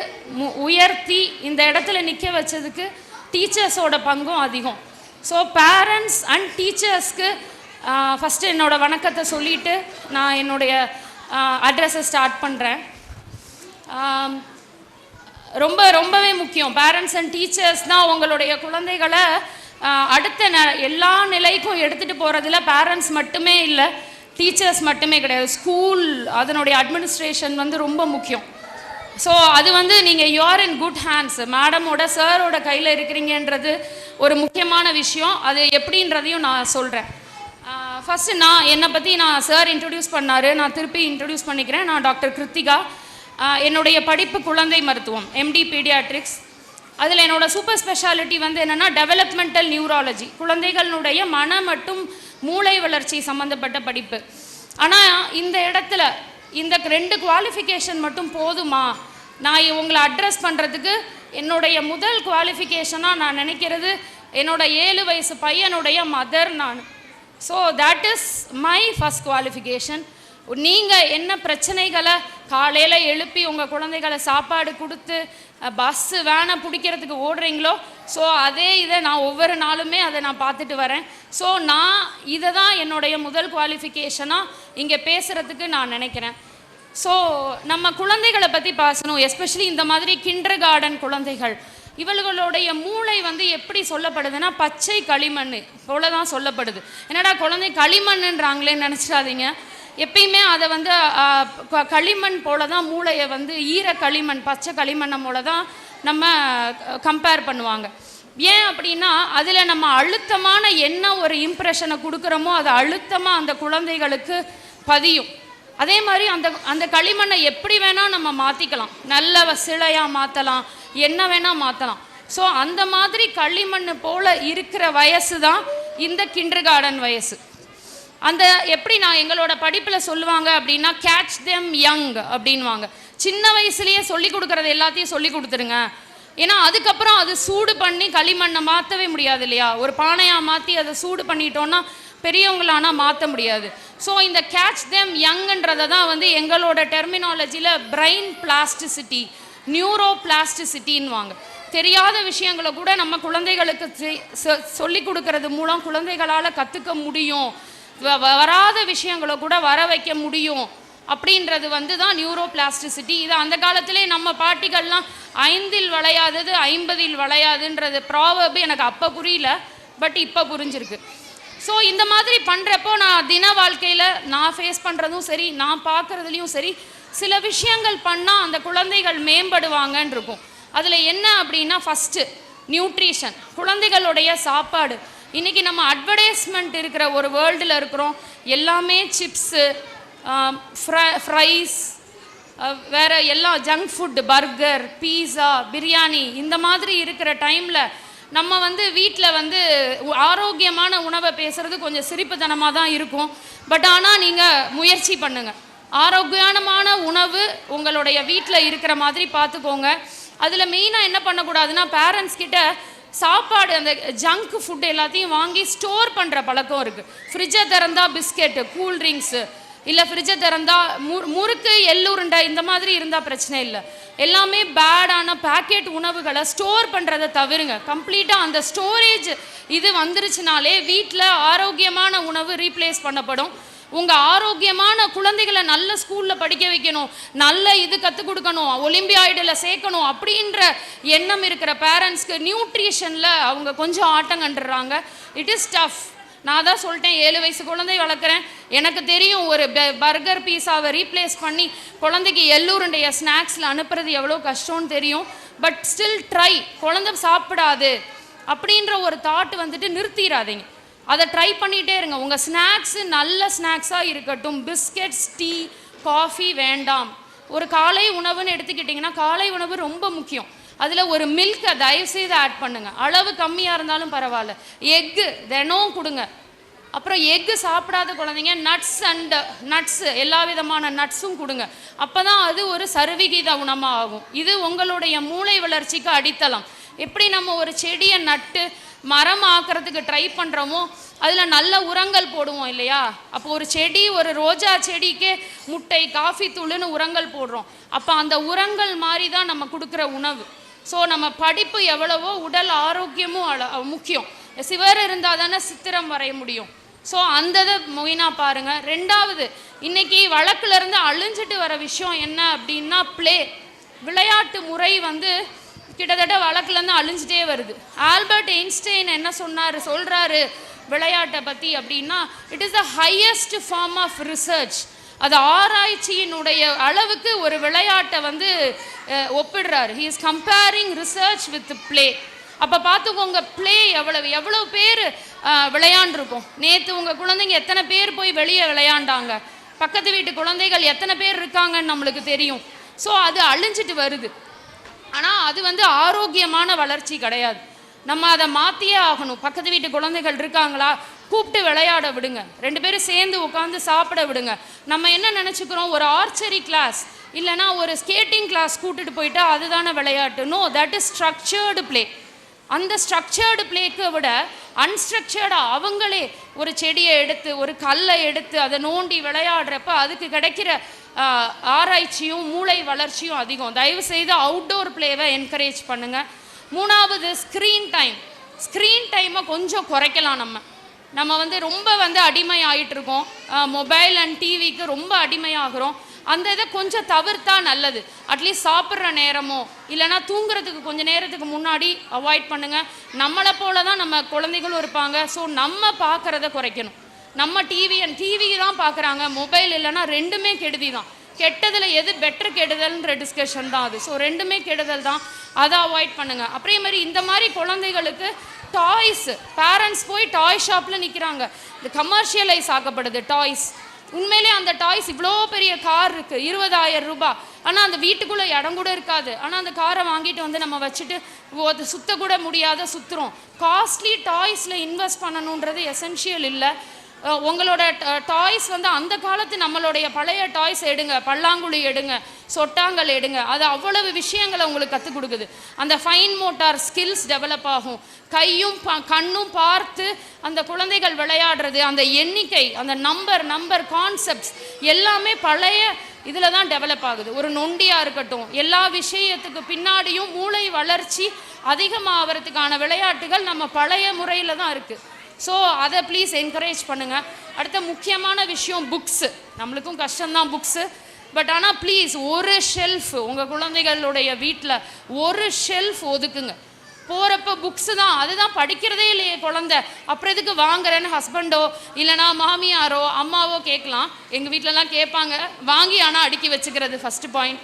உயர்த்தி இந்த இடத்துல நிற்க வச்சதுக்கு டீச்சர்ஸோட பங்கும் அதிகம். ஸோ பேரண்ட்ஸ் அண்ட் டீச்சர்ஸ்க்கு ஃபஸ்ட்டு என்னோடய வணக்கத்தை சொல்லிவிட்டு நான் என்னுடைய அட்ரஸை ஸ்டார்ட் பண்ணுறேன். ரொம்பவே முக்கியம். பேரண்ட்ஸ் அண்ட் டீச்சர்ஸ் தான் உங்களுடைய குழந்தைகளை அடுத்த எல்லா நிலைக்கும் எடுத்துகிட்டு போகிறதுல பேரண்ட்ஸ் மட்டுமே இல்லை, டீச்சர்ஸ் மட்டுமே கிடையாது. ஸ்கூல் அதனுடைய அட்மினிஸ்ட்ரேஷன் ரொம்ப முக்கியம். ஸோ அது நீங்கள் யூஆர் இன் குட் ஹேண்ட்ஸ். மேடமோட சாரோட கையில் இருக்கிறீங்கன்றது ஒரு முக்கியமான விஷயம். அது எப்படின்றதையும் நான் சொல்கிறேன். ஃபஸ்ட்டு என்னை பற்றி சார் இன்ட்ரடியூஸ் பண்ணார், நான் திருப்பி இன்ட்ரடியூஸ் பண்ணிக்கிறேன். நான் டாக்டர் கிருத்திகா. என்னுடைய படிப்பு குழந்தை மருத்துவம், MD பீடியாட்ரிக்ஸ். அதில் என்னோடய சூப்பர் ஸ்பெஷாலிட்டி என்னென்னா டெவலப்மெண்டல் நியூராலஜி, குழந்தைகளுடைய மன மற்றும் மூளை வளர்ச்சி சம்மந்தப்பட்ட படிப்பு. ஆனால் இந்த இடத்துல இந்த 2 குவாலிஃபிகேஷன் மட்டும் போதுமா? நான் உங்களை அட்ரஸ் பண்ணுறதுக்கு என்னுடைய முதல் குவாலிஃபிகேஷனாக நான் நினைக்கிறது என்னோடய 7 வயசு பையனுடைய மதர் நான். So that is my first qualification. நீங்கள் என்ன பிரச்சனைகளை காலையில் எழுப்பி உங்கள் குழந்தைகளை சாப்பாடு கொடுத்து பஸ்ஸு வேனை பிடிக்கிறதுக்கு ஓடுறீங்களோ, ஸோ அதே இதை நான் ஒவ்வொரு நாளுமே அதை நான் பார்த்துட்டு வரேன். ஸோ நான் இதை தான் என்னுடைய முதல் குவாலிஃபிகேஷனாக இங்கே பேசுகிறதுக்கு நான் நினைக்கிறேன். ஸோ நம்ம குழந்தைகளை பற்றி பேசணும், எஸ்பெஷலி இந்த மாதிரி கிண்டர் கார்டன் குழந்தைகள். இவர்களுடைய மூளை எப்படி சொல்லப்படுதுன்னா பச்சை களிமண் போல தான் சொல்லப்படுது. என்னடா குழந்தை களிமண்ணுன்றாங்களேன்னு நினச்சிடாதீங்க. எப்பயுமே அதை களிமண் போல தான் மூளையை ஈர களிமண், பச்சை களிமண்ணை போல தான் நம்ம கம்பேர் பண்ணுவாங்க. ஏன் அப்படின்னா அதில் நம்ம அழுத்தமான என்ன ஒரு இம்ப்ரெஷனை கொடுக்குறோமோ அது அழுத்தமாக அந்த குழந்தைகளுக்கு பதியும். அதே மாதிரி அந்த களிமண்ணை எப்படி வேணால் நம்ம மாற்றிக்கலாம், நல்ல சிலையாக மாற்றலாம், என்ன வேணால் மாற்றலாம். ஸோ அந்த மாதிரி களிமண் போல் இருக்கிற வயசு தான் இந்த கிண்டர் கார்டன் வயசு. அந்த எப்படி நான் எங்களோட படிப்பில் சொல்லுவாங்க அப்படின்னா கேட்ச் தெம் யங் அப்படின்வாங்க. சின்ன வயசுலேயே சொல்லி கொடுக்குறது எல்லாத்தையும் சொல்லி கொடுத்துருங்க. ஏன்னா அதுக்கப்புறம் அது சூடு பண்ணி களிமண்ணை மாற்றவே முடியாது இல்லையா? ஒரு பானையாக மாற்றி அதை சூடு பண்ணிட்டோன்னா பெரியவங்களானா மாற்ற முடியாது. ஸோ இந்த கேட்ச் தெம் யங்ன்றதை தான் எங்களோட டெர்மினாலஜியில் பிரெயின் பிளாஸ்டிசிட்டி, நியூரோ பிளாஸ்டிசிட்டின்வாங்க. தெரியாத விஷயங்களை கூட நம்ம குழந்தைகளுக்கு சொல்லி கொடுக்கறது மூலம் குழந்தைகளால் கற்றுக்க முடியும், வராத விஷயங்களை கூட வர வைக்க முடியும் அப்படின்றது தான் நியூரோ பிளாஸ்டிசிட்டி. இது அந்த காலத்திலே நம்ம பாட்டிகள்லாம் 5இல் வளையாதது 50இல் வளையாதுன்றது ப்ராவர்பு எனக்கு அப்போ புரியல, பட் இப்போ புரிஞ்சிருக்கு. ஸோ இந்த மாதிரி பண்ணுறப்போ நான் தின வாழ்க்கையில் நான் ஃபேஸ் பண்ணுறதும் சரி, நான் பார்க்குறதுலையும் சரி, சில விஷயங்கள் பண்ணால் அந்த குழந்தைகள் மேம்படுவாங்கன்னு இருக்கும். அதில் என்ன அப்படின்னா ஃபஸ்ட்டு நியூட்ரிஷன், குழந்தைகளுடைய சாப்பாடு. இன்றைக்கி நம்ம அட்வர்டைஸ்மெண்ட் இருக்கிற ஒரு வேர்ல்டில் இருக்கிறோம். எல்லாமே சிப்ஸு, ஃப்ரைஸ், வேறு எல்லாம் ஜங்க் ஃபுட்டு, பர்கர், பீஸா, பிரியாணி, இந்த மாதிரி இருக்கிற டைமில் நம்ம வீட்டில் ஆரோக்கியமான உணவை பேசுகிறது கொஞ்சம் சிரிப்புத்தனமாக தான் இருக்கும். பட் ஆனால் நீங்கள் முயற்சி பண்ணுங்கள், ஆரோக்கியமான உணவு உங்களுடைய வீட்டில் இருக்கிற மாதிரி பார்த்துக்கோங்க. அதில் மெயினாக என்ன பண்ணக்கூடாதுன்னா பேரண்ட்ஸ் கிட்ட சாப்பாடு அந்த ஜங்க் ஃபுட் எல்லாத்தையும் வாங்கி ஸ்டோர் பண்ணுற பழக்கம் இருக்குது. ஃப்ரிட்ஜை திறந்தா பிஸ்கெட்டு, கூல்ட்ரிங்க்ஸு, இல்லை ஃப்ரிட்ஜை திறந்தா முறுக்கு, எள்ளுருண்டை இந்த மாதிரி இருந்தால் பிரச்சனை இல்லை. எல்லாமே பேடான பேக்கெட் உணவுகளை ஸ்டோர் பண்ணுறதை தவிருங்க. கம்ப்ளீட்டாக அந்த ஸ்டோரேஜ் இது வந்துருச்சுனாலே வீட்டில் ஆரோக்கியமான உணவு ரீப்ளேஸ் பண்ணப்படும். உங்கள் ஆரோக்கியமான குழந்தைகளை நல்ல ஸ்கூலில் படிக்க வைக்கணும், நல்ல இது கற்றுக் கொடுக்கணும், ஒலிம்பியாய்டில் சேர்க்கணும் அப்படின்ற எண்ணம் இருக்கிற பேரண்ட்ஸ்க்கு நியூட்ரிஷனில் அவங்க கொஞ்சம் ஆட்டம் கண்டுடுறாங்க. It is tough. நான் தான் சொல்லிட்டேன், 7 வயசு குழந்தை வளர்க்குறேன், எனக்கு தெரியும் ஒரு பர்கர் பீஸாவை ரீப்ளேஸ் பண்ணி குழந்தைக்கு எள்ளுருண்டைய ஸ்நாக்ஸில் அனுப்புறது எவ்வளோ கஷ்டம்னு தெரியும். But still try. குழந்தை சாப்பிடாது அப்படின்ற ஒரு தாட் நிறுத்திடாதீங்க, அதை ட்ரை பண்ணிகிட்டே இருங்க. உங்கள் ஸ்நாக்ஸு நல்ல ஸ்நாக்ஸாக இருக்கட்டும். பிஸ்கெட்ஸ், டீ, காஃபி வேண்டாம். ஒரு காலை உணவுன்னு எடுத்துக்கிட்டிங்கன்னா காலை உணவு ரொம்ப முக்கியம். அதில் ஒரு மில்கை தயவுசெய்து ஆட் பண்ணுங்கள், அளவு கம்மியாக இருந்தாலும் பரவாயில்ல. எக்கு தினம் கொடுங்க. அப்புறம் எக்கு சாப்பிடாத குழந்தைங்க நட்ஸ் எல்லா விதமான நட்ஸும் கொடுங்க. அப்போ தான் அது ஒரு சரிவிகித உணமாக ஆகும். இது உங்களுடைய மூளை வளர்ச்சிக்கு அடித்தளம். எப்படி நம்ம ஒரு செடியை நட்டு மரம் ஆக்கிறதுக்கு ட்ரை பண்ணுறோமோ அதில் நல்ல உரங்கள் போடுவோம் இல்லையா? அப்போ ஒரு செடி, ஒரு ரோஜா செடிக்கே முட்டை, காஃபி தூளுன்னு உரங்கள் போடுறோம். அப்போ அந்த உரங்கள் மாதிரி தான் நம்ம கொடுக்குற உணவு. ஸோ நம்ம படிப்பு எவ்வளவோ உடல் ஆரோக்கியமும் முக்கியம். சிவர் இருந்தால் தானே சித்திரம் வரைய முடியும். ஸோ அந்த இதை மெயினாக பாருங்கள். ரெண்டாவது, இன்றைக்கி வழக்கிலேருந்து அழிஞ்சிட்டு வர விஷயம் என்ன அப்படின்னா விளையாட்டு முறை வந்து கிட்டத்தட்ட வழக்குலேருந்து அழிஞ்சிட்டே வருது. ஆல்பர்ட் ஐன்ஸ்டைன் என்ன சொல்கிறாரு விளையாட்டை பற்றி அப்படின்னா, it is the highest form of research. அது ஆராய்ச்சியினுடைய அளவுக்கு ஒரு விளையாட்டை வந்து ஒப்பிடுறாரு. He is comparing research with play. அப்போ பார்த்துக்கோங்க, ப்ளே எவ்வளவு பேர் விளையாண்டுருக்கோம். நேற்று உங்கள் குழந்தைங்க எத்தனை பேர் போய் வெளியே விளையாண்டாங்க, பக்கத்து வீட்டு குழந்தைகள் எத்தனை பேர் இருக்காங்கன்னு நம்மளுக்கு தெரியும். ஸோ அது அழிஞ்சிட்டு வருது. ஆனால் அது வந்து ஆரோக்கியமான வளர்ச்சி கிடையாது. நம்ம அதை மாற்றியே ஆகணும். பக்கத்து வீட்டு குழந்தைகள் இருக்காங்களா, கூப்பிட்டு விளையாட விடுங்க. 2 பேரும் சேர்ந்து உட்காந்து சாப்பிட விடுங்க. நம்ம என்ன நினச்சிக்கிறோம், ஒரு ஆர்ச்சரி கிளாஸ் இல்லைனா ஒரு ஸ்கேட்டிங் கிளாஸ் கூப்பிட்டுட்டு போயிட்டா அதுதானே விளையாட்டு. No, that is structured play. அந்த ஸ்ட்ரக்சர்டு ப்ளேக்கு விட அன்ஸ்ட்ரக்சர்டாக அவங்களே ஒரு செடியை எடுத்து, ஒரு கல்லை எடுத்து அதை நோண்டி விளையாடுறப்ப அதுக்கு கிடைக்கிற ஆராய்ச்சியும் மூளை வளர்ச்சியும் அதிகம். தயவு செய்து அவுட்டோர் ப்ளேவை என்கரேஜ் பண்ணுங்கள். 3வது, ஸ்க்ரீன் டைமை கொஞ்சம் குறைக்கலாம். நம்ம வந்து ரொம்ப வந்து அடிமை ஆகிட்டுருக்கோம். மொபைல் அண்ட் டிவிக்கு ரொம்ப அடிமையாகிறோம். அந்த இதை கொஞ்சம் தவிர்த்தா நல்லது. அட்லீஸ்ட் சாப்பிட்ற நேரமோ இல்லைனா தூங்குறதுக்கு கொஞ்சம் நேரத்துக்கு முன்னாடி அவாய்ட் பண்ணுங்கள். நம்மளை போல தான் நம்ம குழந்தைகளும் இருப்பாங்க. ஸோ நம்ம பார்க்குறத குறைக்கணும். நம்ம டிவி தான் பார்க்குறாங்க, மொபைல் இல்லைனா ரெண்டுமே கெடுதி தான். கெட்டதில் எது பெட்டர் கெடுதல்ன்ற டிஸ்கஷன் தான் அது. ஸோ ரெண்டுமே கெடுதல் தான், அதை அவாய்ட் பண்ணுங்கள். அப்புறம் மாதிரி இந்த மாதிரி குழந்தைகளுக்கு டாய்ஸ், பேரண்ட்ஸ் போய் டாய் ஷாப்பில் நிற்கிறாங்க. இந்த கமர்ஷியலைஸ் ஆக்கப்படுது டாய்ஸ். உண்மையிலே அந்த டாய்ஸ் இவ்வளோ பெரிய கார் இருக்குது, 20,000 ரூபாய். ஆனால் அந்த வீட்டுக்குள்ளே இடம் கூட இருக்காது. ஆனால் அந்த காரை வாங்கிட்டு வந்து நம்ம வச்சுட்டு சுற்றக்கூட முடியாத சுற்றுறோம். காஸ்ட்லி டாய்ஸில் இன்வெஸ்ட் பண்ணணுன்றது எசென்ஷியல் இல்லை. உங்களோட டாய்ஸ் வந்து அந்த காலத்து நம்மளுடைய பழைய டாய்ஸ் எடுங்க, பல்லாங்குழி எடுங்க, சொட்டாங்கல் எடுங்க. அது அவ்வளவு விஷயங்களை உங்களுக்கு கற்றுக் கொடுக்குது. அந்த ஃபைன் மோட்டார் ஸ்கில்ஸ் டெவலப் ஆகும். கையும் கண்ணும் பார்த்து அந்த குழந்தைகள் விளையாடுறது, அந்த எண்ணிக்கை, அந்த நம்பர் கான்செப்ட்ஸ் எல்லாமே பழைய இதில் தான் டெவலப் ஆகுது. ஒரு நொண்டியாக இருக்கட்டும், எல்லா விஷயத்துக்கு பின்னாடியும் மூளை வளர்ச்சி அதிகமாகிறதுக்கான விளையாட்டுகள் நம்ம பழைய முறையில் தான் இருக்குது. ஸோ அதை ப்ளீஸ் என்கரேஜ் பண்ணுங்கள். அடுத்த முக்கியமான விஷயம் புக்ஸு. நம்மளுக்கும் கஷ்டம்தான் புக்ஸு. பட் ஆனால் ப்ளீஸ் ஒரு ஷெல்ஃப் உங்கள் குழந்தைகளுடைய வீட்டில் ஒரு ஷெல்ஃப் ஒதுக்குங்க. போகிறப்ப புக்ஸு தான், அதுதான் படிக்கிறதே இல்லையே குழந்தை, அப்புறம் எதுக்கு வாங்குறேன்னு ஹஸ்பண்டோ இல்லைனா மாமியாரோ அம்மாவோ கேட்கலாம். எங்கள் வீட்டிலலாம் கேட்பாங்க. வாங்கி ஆனால் அடுக்கி வச்சுக்கிறது ஃபஸ்ட்டு பாயிண்ட்.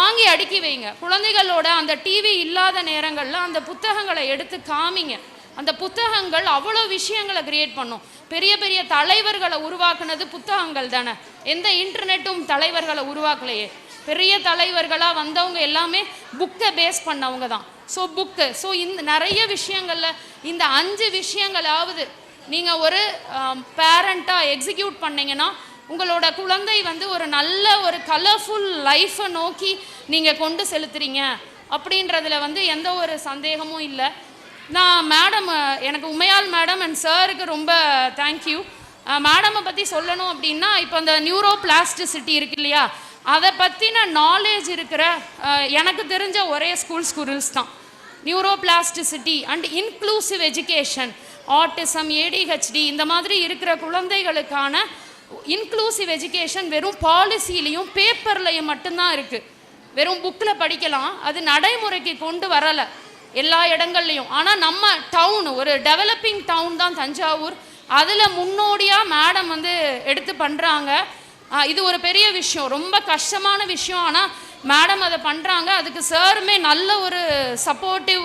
வாங்கி அடுக்கி வைங்க. குழந்தைகளோட அந்த டிவி இல்லாத நேரங்களில் அந்த புத்தகங்களை எடுத்து காமிங்க. அந்த புத்தகங்கள் அவ்வளோ விஷயங்களை கிரியேட் பண்ணும். பெரிய பெரிய தலைவர்களை உருவாக்குனது புத்தகங்கள் தானே. எந்த இன்டர்நெட்டும் தலைவர்களை உருவாக்கலையே. பெரிய தலைவர்களாக வந்தவங்க எல்லாமே புக்கை பேஸ் பண்ணவங்க தான். So book. ஸோ இந்த நிறைய விஷயங்களில் இந்த 5 விஷயங்களாவது நீங்கள் ஒரு பேரண்ட்டாக எக்ஸிக்யூட் பண்ணிங்கன்னா உங்களோட குழந்தை வந்து ஒரு நல்ல ஒரு கலர்ஃபுல் லைஃப்பை நோக்கி நீங்கள் கொண்டு செலுத்துறீங்க அப்படின்றதுல வந்து எந்த ஒரு சந்தேகமும் இல்லை. நான் மேடம், எனக்கு உமையால் மேடம் அண்ட் சாருக்கு ரொம்ப தேங்க்யூ. மேடமை பற்றி சொல்லணும் அப்படின்னா, இப்போ அந்த நியூரோ பிளாஸ்டிசிட்டி இருக்கு இல்லையா, அதை பற்றின நாலேஜ் இருக்கிற எனக்கு தெரிஞ்ச ஒரே ஸ்கூல்ஸ் தான். Neuro plasticity and inclusive education, autism, ADHD இந்த மாதிரி இருக்கிற குழந்தைகளுக்கான இன்க்ளூசிவ் எஜுகேஷன் வெறும் பாலிசிலையும் பேப்பர்லையும் மட்டும்தான் இருக்குது. வெறும் புக்கில் படிக்கலாம், அது நடைமுறைக்கு கொண்டு வரலை எல்லா இடங்கள்லையும். ஆனால் நம்ம டவுன், ஒரு டெவலப்பிங் டவுன் தான் தஞ்சாவூர். அதில் முன்னோடியாக மேடம் வந்து எடுத்து பண்ணுறாங்க. இது ஒரு பெரிய விஷயம், ரொம்ப கஷ்டமான விஷயம். ஆனால் மேடம் அதை பண்ணுறாங்க. அதுக்கு சாருமே நல்ல ஒரு சப்போர்ட்டிவ்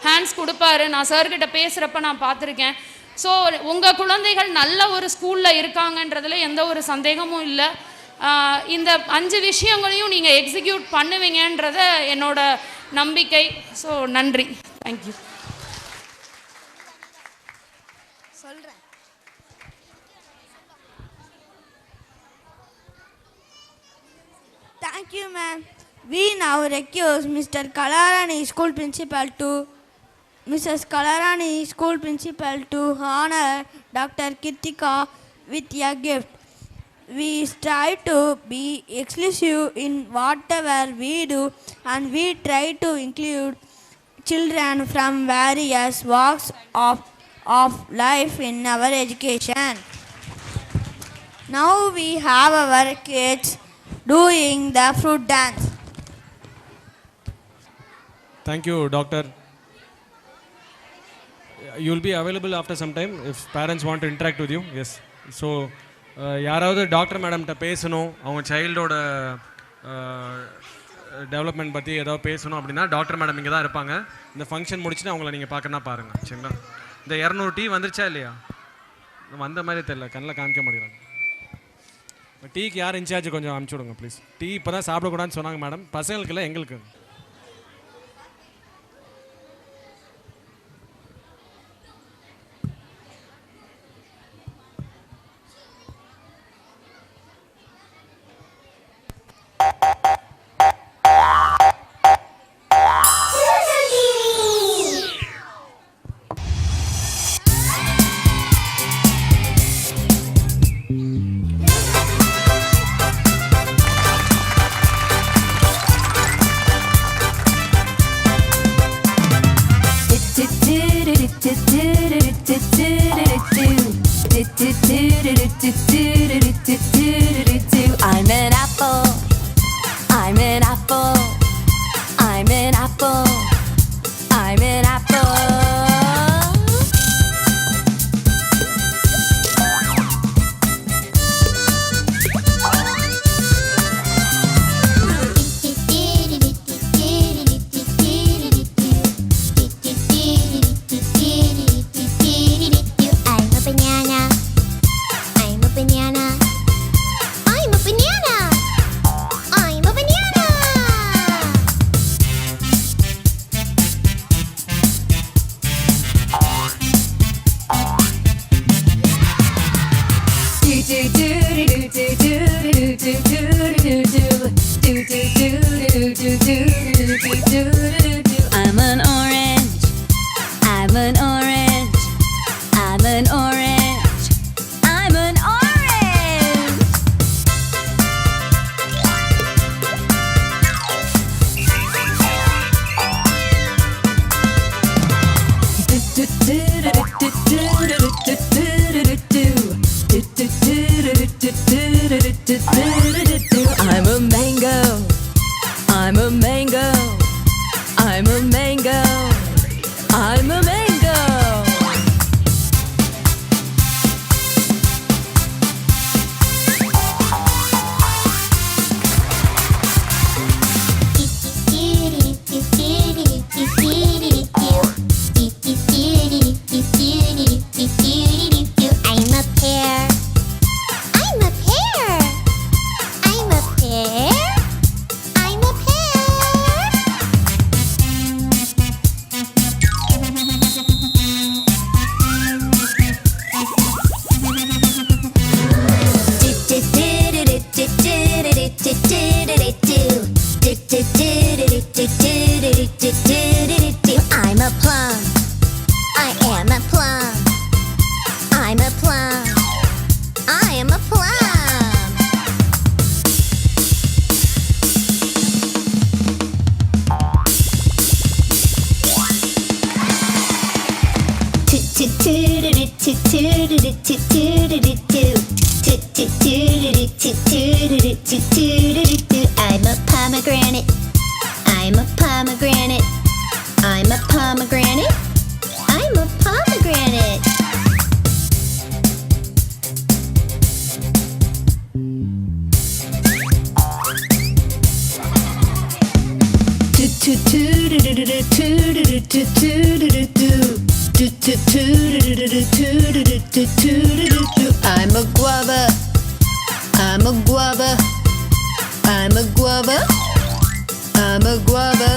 ஹேண்ட்ஸ் கொடுப்பாரு. நான் சார்கிட்ட பேசுகிறப்ப நான் பார்த்துருக்கேன். ஸோ உங்கள் குழந்தைகள் நல்ல ஒரு ஸ்கூலில் இருக்காங்கன்றதுல எந்த ஒரு சந்தேகமும் இல்லை. இந்த 5 விஷயங்களையும் நீங்கள் எக்ஸிக்யூட் பண்ணுவீங்கன்றத என்னோட நம்பிக்கை. ஸோ நன்றி, தேங்க்யூ. சொல்கிறேன். Thank you, ma'am. We now request Mr. Kalarani, school principal, to Mrs. Kalarani, school principal, to honor Dr. Kirtika with a gift. We strive to be exclusive in whatever we do, and we try to include children from various walks of life in our education. Now we have our kids doing the fruit dance. Thank you, doctor. You will be available after some time if parents want to interact with you. Yes. So, யாராவது doctor மேடம்கிட்ட பேசணும், அவங்க சைல்டோட development பற்றி ஏதாவது பேசணும் அப்படின்னா doctor madam இங்கே தான் இருப்பாங்க. இந்த ஃபங்க்ஷன் முடிச்சுட்டு அவங்கள நீங்கள் பார்க்கணுன்னா பாருங்கள். சரிங்களா? இந்த 200 டீ வந்துருச்சா இல்லையா? வந்த மாதிரி தெரியல, கண்ணில் காமிக்க மாட்டேங்கிறாங்க. டீக்கு யார் இன்சார்ஜ் கொஞ்சம் அனுப்பிச்சி விடுங்க ப்ளீஸ். டீ இப்போ தான் சாப்பிடக்கூடாதுன்னு சொன்னாங்க மேடம். பசங்களுக்கு இல்லை, எங்களுக்கு. I'm an apple. I'm an apple. I'm an apple. I'm an apple. I'm an orange. I'm an orange. I'm an orange. I'm an orange. I'm a mango. I'm a mango. I'm a mango. I'm a mango. I'm a pear. I'm a pear. I'm a pear. I'm a pear. I'm a plum. I am a plum. I'm a plum. I am a plum. I'm a pomegranate. I'm a pomegranate. I'm a pomegranate. I'm a pomegranate. I'm a guava. I'm a guava. I'm a guava. I'm a guava.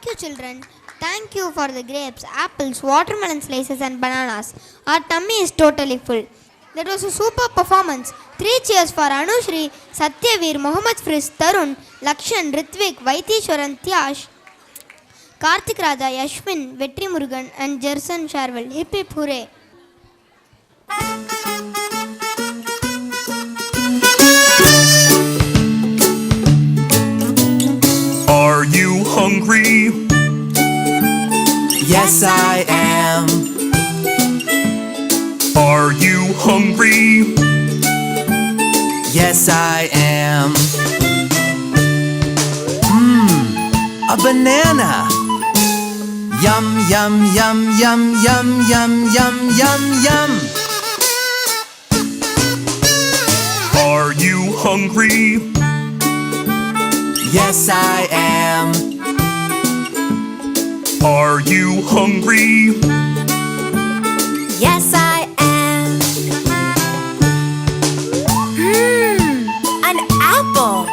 Thank you, children. Thank you for the grapes, apples, watermelon slices, and bananas. Our tummy is totally full. That was a super performance. 3 cheers for Anushri, Satyaveer, Mohammad Friz, Tarun, Lakshan, Ritvik, Vaitishwaran, Tyash, Karthik Raja, Yashwin, Vetri Murugan, and Jerson Sharwell. Hip hip hooray. Are you hungry? Yes, I am. Are you hungry? Yes, I am. A banana. Yum, yum, yum, yum, yum, yum, yum, yum, yum. Are you hungry? Yes, I am. Are you hungry? Yes, I am. An apple.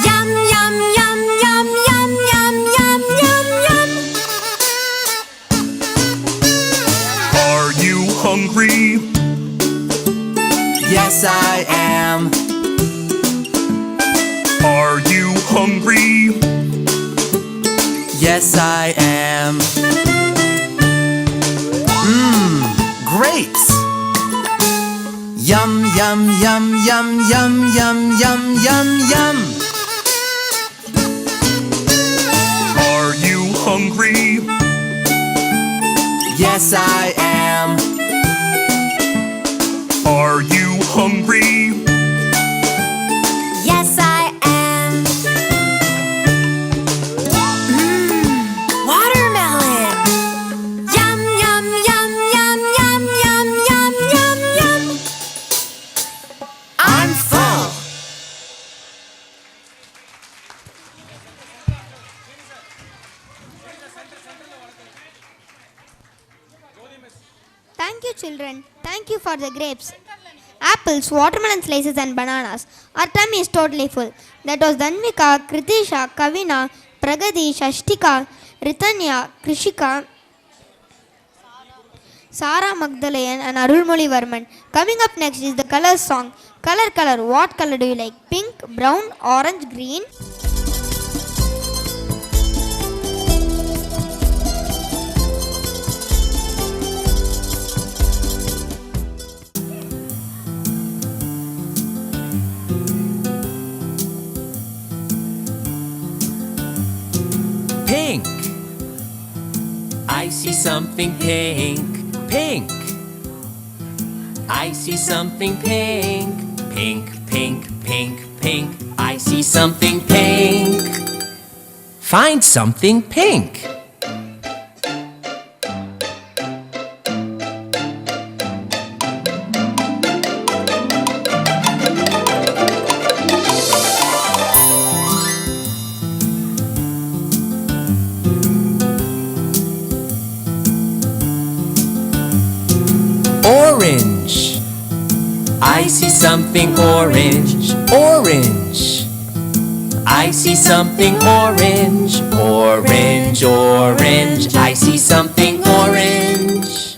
Yum, yum, yum, yum, yum, yum, yum, yum, yum. Are you hungry? Yes, I am. Are you hungry? Yes, I am. Grapes. Yum, yum, yum, yum, yum, yum, yum, yum, yum. Are you hungry? Yes, I am. Are you hungry? Yes, I am. Watermelon. Yum, yum, yum, yum, yum, yum, yum, yum, yum. I'm full. Thank you, children. Thank you for the grapes, apples, watermelon slices, and bananas. Our tummy is totally full. That was Dhanvika, Kritisha, Kavina, Pragati, Shashtika, Ritanya, Krishika, Sara Magdalayan, and Arulmoli Varman. Coming up next is the colors song. Color, color, what color do you like? Pink, brown, orange, green? Pink. I see something pink. Pink. I see something pink. Pink, pink, pink, pink. I see something pink. Find something pink. Orange. I see something orange. Orange. I see something orange. Orange, orange. I see something orange.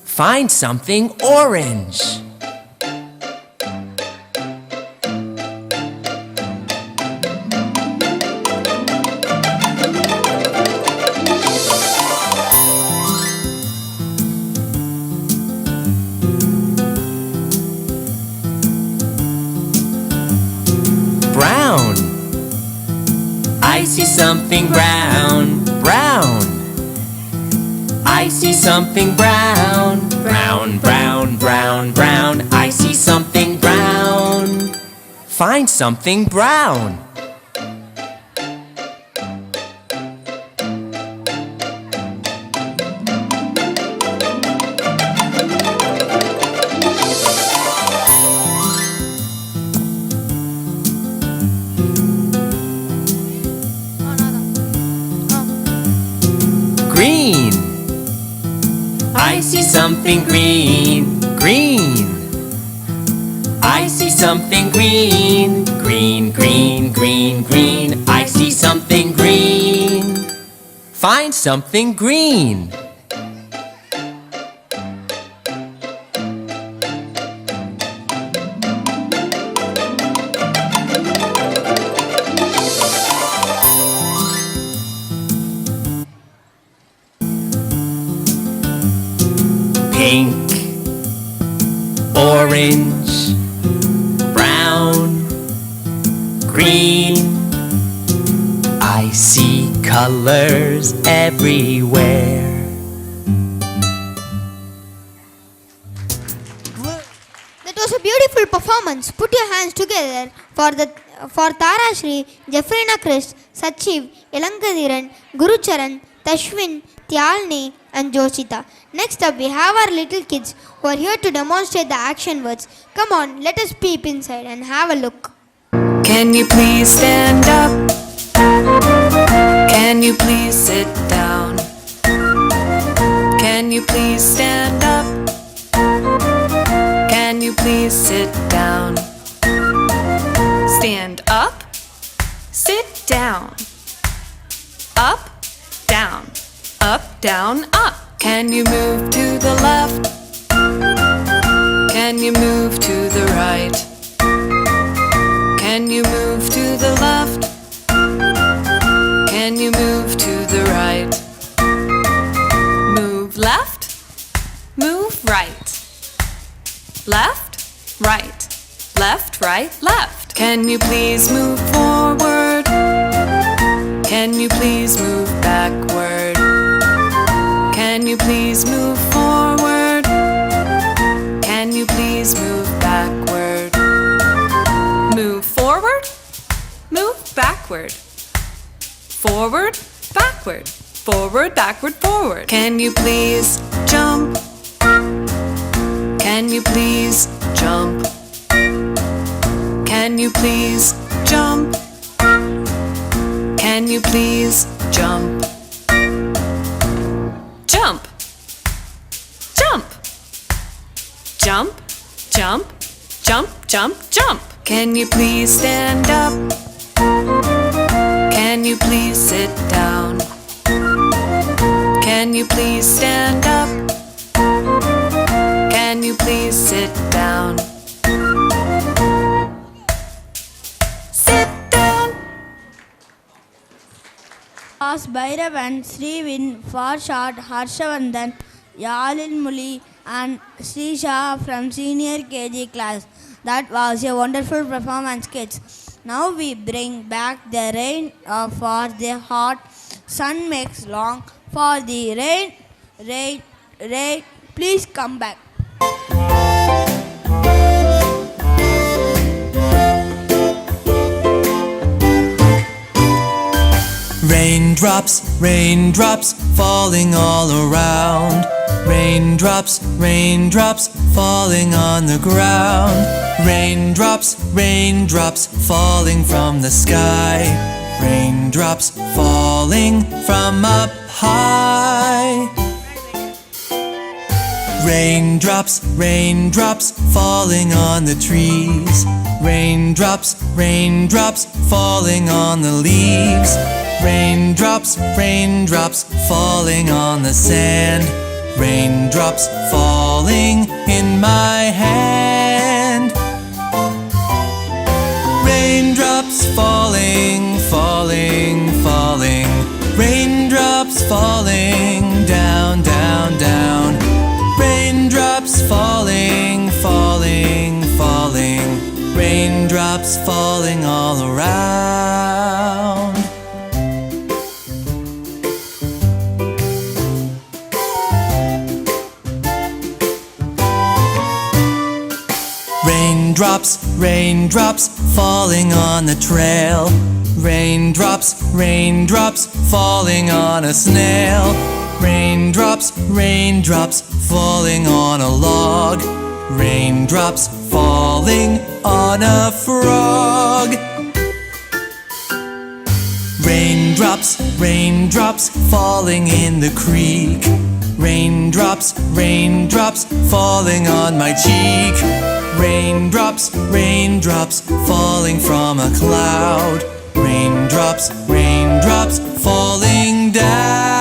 Find something orange. Brown. I see something brown. Brown. I see something brown. Brown, brown, brown, brown. I see something brown. Find something brown. Green. I see something green. Green. I see something green. Green, green, green, green. I see something green. Find something green. Pink, orange, brown, green. I see colors everywhere. That was a beautiful performance. Put your hands together for Tara Shri, Jeffrina Chris, Sachiv, Elankadiran, Gurucharan, Tashwin, Tyalni and Joshita. Next up we have our little kids who are here to demonstrate the action words. Come on, let us peep inside and have a look. Can you please stand up? Can you please sit down? Can you please stand up? Can you please sit down? Stand up, sit down. Up, down, up, down, up. Can you move to the left? Can you move to the right? Can you move to the left? Can you move to the right? Move left, move right. Left, right, left, right, left. Can you please move forward? Can you please move backward? Can you please move forward? Can you please move backward? Move forward, move backward. Forward, backward, forward, backward, forward. Can you please jump? Can you please jump? Can you please jump? Can you please jump? Jump, jump, jump, jump, jump, jump, jump. Can you please stand up? Can you please sit down? Can you please stand up? Can you please sit down? Sit down. Was Bhairav and Srivin, for short Harshavardhan, Yalin Muli and Srisha from senior KG class. That was a wonderful performance, kids. Now we bring back the rain for the hot sun makes long for the rain, rain, rain. Please come back. Raindrops, raindrops falling all around. Raindrops, raindrops falling on the ground. Raindrops, raindrops falling from the sky. Raindrops falling from up high. Raindrops, raindrops falling on the trees. Raindrops, raindrops falling on the leaves. Raindrops, raindrops falling on the sand. Raindrops falling in my hand. Raindrops falling, falling, falling. Raindrops falling down, down, down. Raindrops falling, falling, falling. Raindrops falling all around. Raindrops, raindrops falling on the trail. Raindrops, raindrops falling on a snail. Raindrops, raindrops falling on a log. Raindrops falling on a frog. Raindrops, raindrops falling in the creek. Raindrops, raindrops falling on my cheek. Raindrops, raindrops falling from a cloud. Raindrops, raindrops falling down.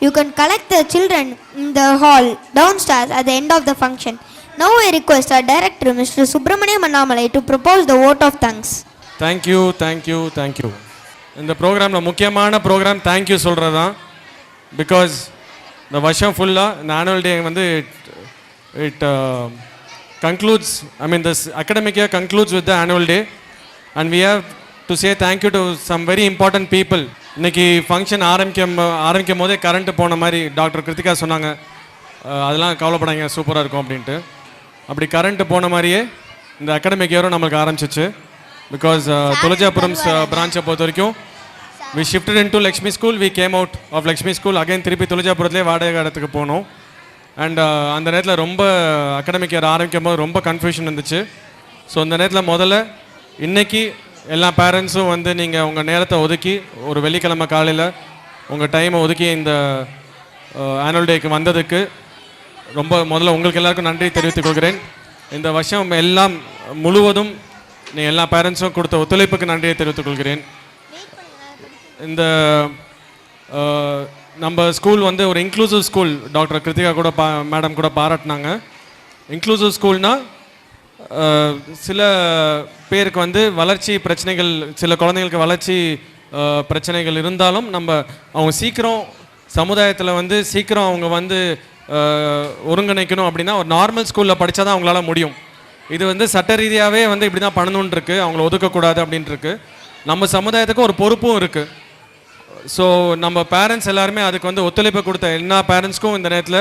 You can collect the children in the hall downstairs at the end of the function. Now I request our director, Mr. Subramaniam Annamalai, to propose the vote of thanks. Thank you thank you thank you. இந்த ப்ரோக்ராமில் முக்கியமான program thank you சொல்கிறது தான். Because இந்த வருஷம் ஃபுல்லாக இந்த annual day வந்து it concludes, I mean this academic year concludes with the annual day, and we have to say thank you to some very important people. இன்னைக்கு ஃபங்க்ஷன் ஆரம்பிக்கும் போதே கரண்ட் போன மாதிரி டாக்டர் கிருத்திகா சொன்னாங்க, அதெல்லாம் கவலைப்படாங்க சூப்பராக இருக்கும் அப்படின்ட்டு. அப்படி கரண்ட் போன மாதிரியே இந்த அகாடமிக் இயரும் நம்மளுக்கு ஆரம்பிச்சிச்சு. பிகாஸ் துளஜாபுரம் பிரான்ச்சை பொறுத்த வரைக்கும் we shifted into Lakshmi School, we came out of Lakshmi School, again திருப்பி துளஜாபுரத்துலேயே வாடகை இடத்துக்கு போனோம். அண்ட் அந்த நேரத்தில் ரொம்ப அகாடமிக் இயர் ஆரம்பிக்கும் போது ரொம்ப கன்ஃபியூஷன் இருந்துச்சு. ஸோ இந்த நேரத்தில் முதல்ல இன்றைக்கி எல்லா பேரண்ட்ஸும் வந்து நீங்கள் உங்கள் நேரத்தை ஒதுக்கி ஒரு வெள்ளிக்கிழமை காலையில் உங்கள் டைமை ஒதுக்கி இந்த ஆனுவல் டேக்கு வந்ததுக்கு ரொம்ப முதல்ல உங்களுக்கு எல்லாருக்கும் நன்றி தெரிவித்துக் கொள்கிறேன். இந்த வருஷம் எல்லாம் முழுவதும் நீங்கள் எல்லா பேரண்ட்ஸும் கொடுத்த ஒத்துழைப்புக்கு நன்றியை தெரிவித்துக் கொள்கிறேன். இந்த நம்ம ஸ்கூல் வந்து ஒரு இன்க்ளூசிவ் ஸ்கூல், டாக்டர் கிருத்திகா கூட மேடம் கூட பாராட்டினாங்க. இன்க்ளூசிவ் ஸ்கூல்னால் சில பேருக்கு வந்து வளர்ச்சி பிரச்சனைகள், சில குழந்தைங்களுக்கு வளர்ச்சி பிரச்சனைகள் இருந்தாலும் அவங்க சீக்கிரம் சமுதாயத்தில் வந்து சீக்கிரம் அவங்க வந்து ஒருங்கிணைக்கணும் அப்படின்னா ஒரு நார்மல் ஸ்கூலில் படித்தா தான் அவங்களால முடியும். இது வந்து சட்ட ரீதியாகவே வந்து இப்படி தான் பண்ணணுன்னு இருக்குது, அவங்கள ஒதுக்கக்கூடாது அப்படின்ட்டு இருக்குது. நம்ம சமுதாயத்துக்கு ஒரு பொறுப்பும் இருக்குது. ஸோ நம்ம பேரண்ட்ஸ் எல்லாருமே அதுக்கு வந்து ஒத்துழைப்பு கொடுத்த எல்லா பேரண்ட்ஸ்க்கும் இந்த நேரத்தில்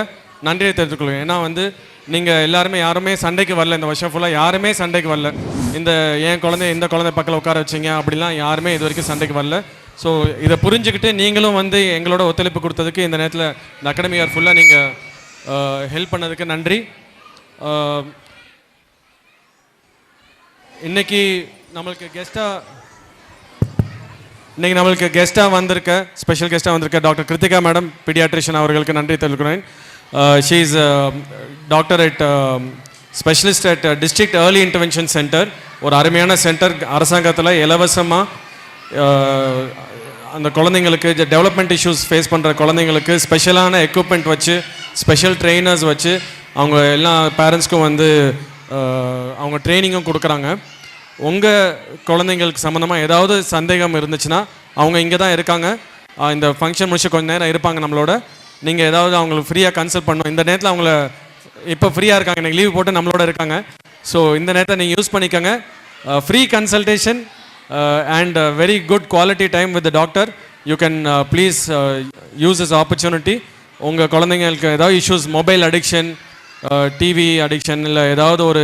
நன்றியை தெரிவித்துக்கொள்வேன். ஏன்னா வந்து நீங்கள் எல்லாருமே யாருமே சண்டைக்கு வரல, இந்த வருஷம் ஃபுல்லாக யாருமே சண்டைக்கு வரல. இந்த இந்த குழந்தை பக்கத்தில் உட்கார வச்சிங்க அப்படிலாம் யாருமே இது வரைக்கும் சண்டைக்கு வரல. ஸோ இதை புரிஞ்சுக்கிட்டு நீங்களும் வந்து எங்களோட ஒத்துழைப்பு கொடுத்ததுக்கு இந்த நேரத்தில் இந்த அகாடமி இயர் ஃபுல்லாக நீங்கள் ஹெல்ப் பண்ணதுக்கு நன்றி. இன்றைக்கி நம்மளுக்கு கெஸ்ட்டாக வந்திருக்க ஸ்பெஷல் கெஸ்ட்டாக வந்திருக்க டாக்டர் கிருத்திகா மேடம் பீடியாட்ரிஷியன் அவர்களுக்கு நன்றி தெரிவிக்கிறேன். She is doctor at specialist at district early intervention centre. ஒரு அருமையான சென்டர், அரசாங்கத்தில் இலவசமாக அந்த குழந்தைங்களுக்கு டெவலப்மெண்ட் இஷ்யூஸ் ஃபேஸ் பண்ணுற குழந்தைங்களுக்கு ஸ்பெஷலான எக்யூப்மெண்ட் வச்சு ஸ்பெஷல் ட்ரெயினர்ஸ் வச்சு அவங்க எல்லா பேரண்ட்ஸ்க்கும் வந்து அவங்க ட்ரைனிங்கும் கொடுக்குறாங்க. உங்கள் குழந்தைங்களுக்கு சம்மந்தமாக ஏதாவது சந்தேகம் இருந்துச்சுன்னா அவங்க இங்கே தான் இருக்காங்க. இந்த ஃபங்க்ஷன் முடிச்சு கொஞ்சம் நேரம் இருப்பாங்க நம்மளோட. நீங்கள் ஏதாவது அவங்களுக்கு ஃப்ரீயாக கன்சல்ட் பண்ணணும். இந்த நேரத்தில் அவங்கள இப்போ ஃப்ரீயாக இருக்காங்க, எனக்கு லீவ் போட்டு நம்மளோட இருக்காங்க. ஸோ இந்த நேரத்தை நீங்கள் யூஸ் பண்ணிக்கோங்க. Free consultation and very good quality time with the doctor. You can please use this opportunity. உங்கள் குழந்தைங்களுக்கு ஏதாவது issues, mobile addiction, TV addiction, இல்லை ஏதாவது ஒரு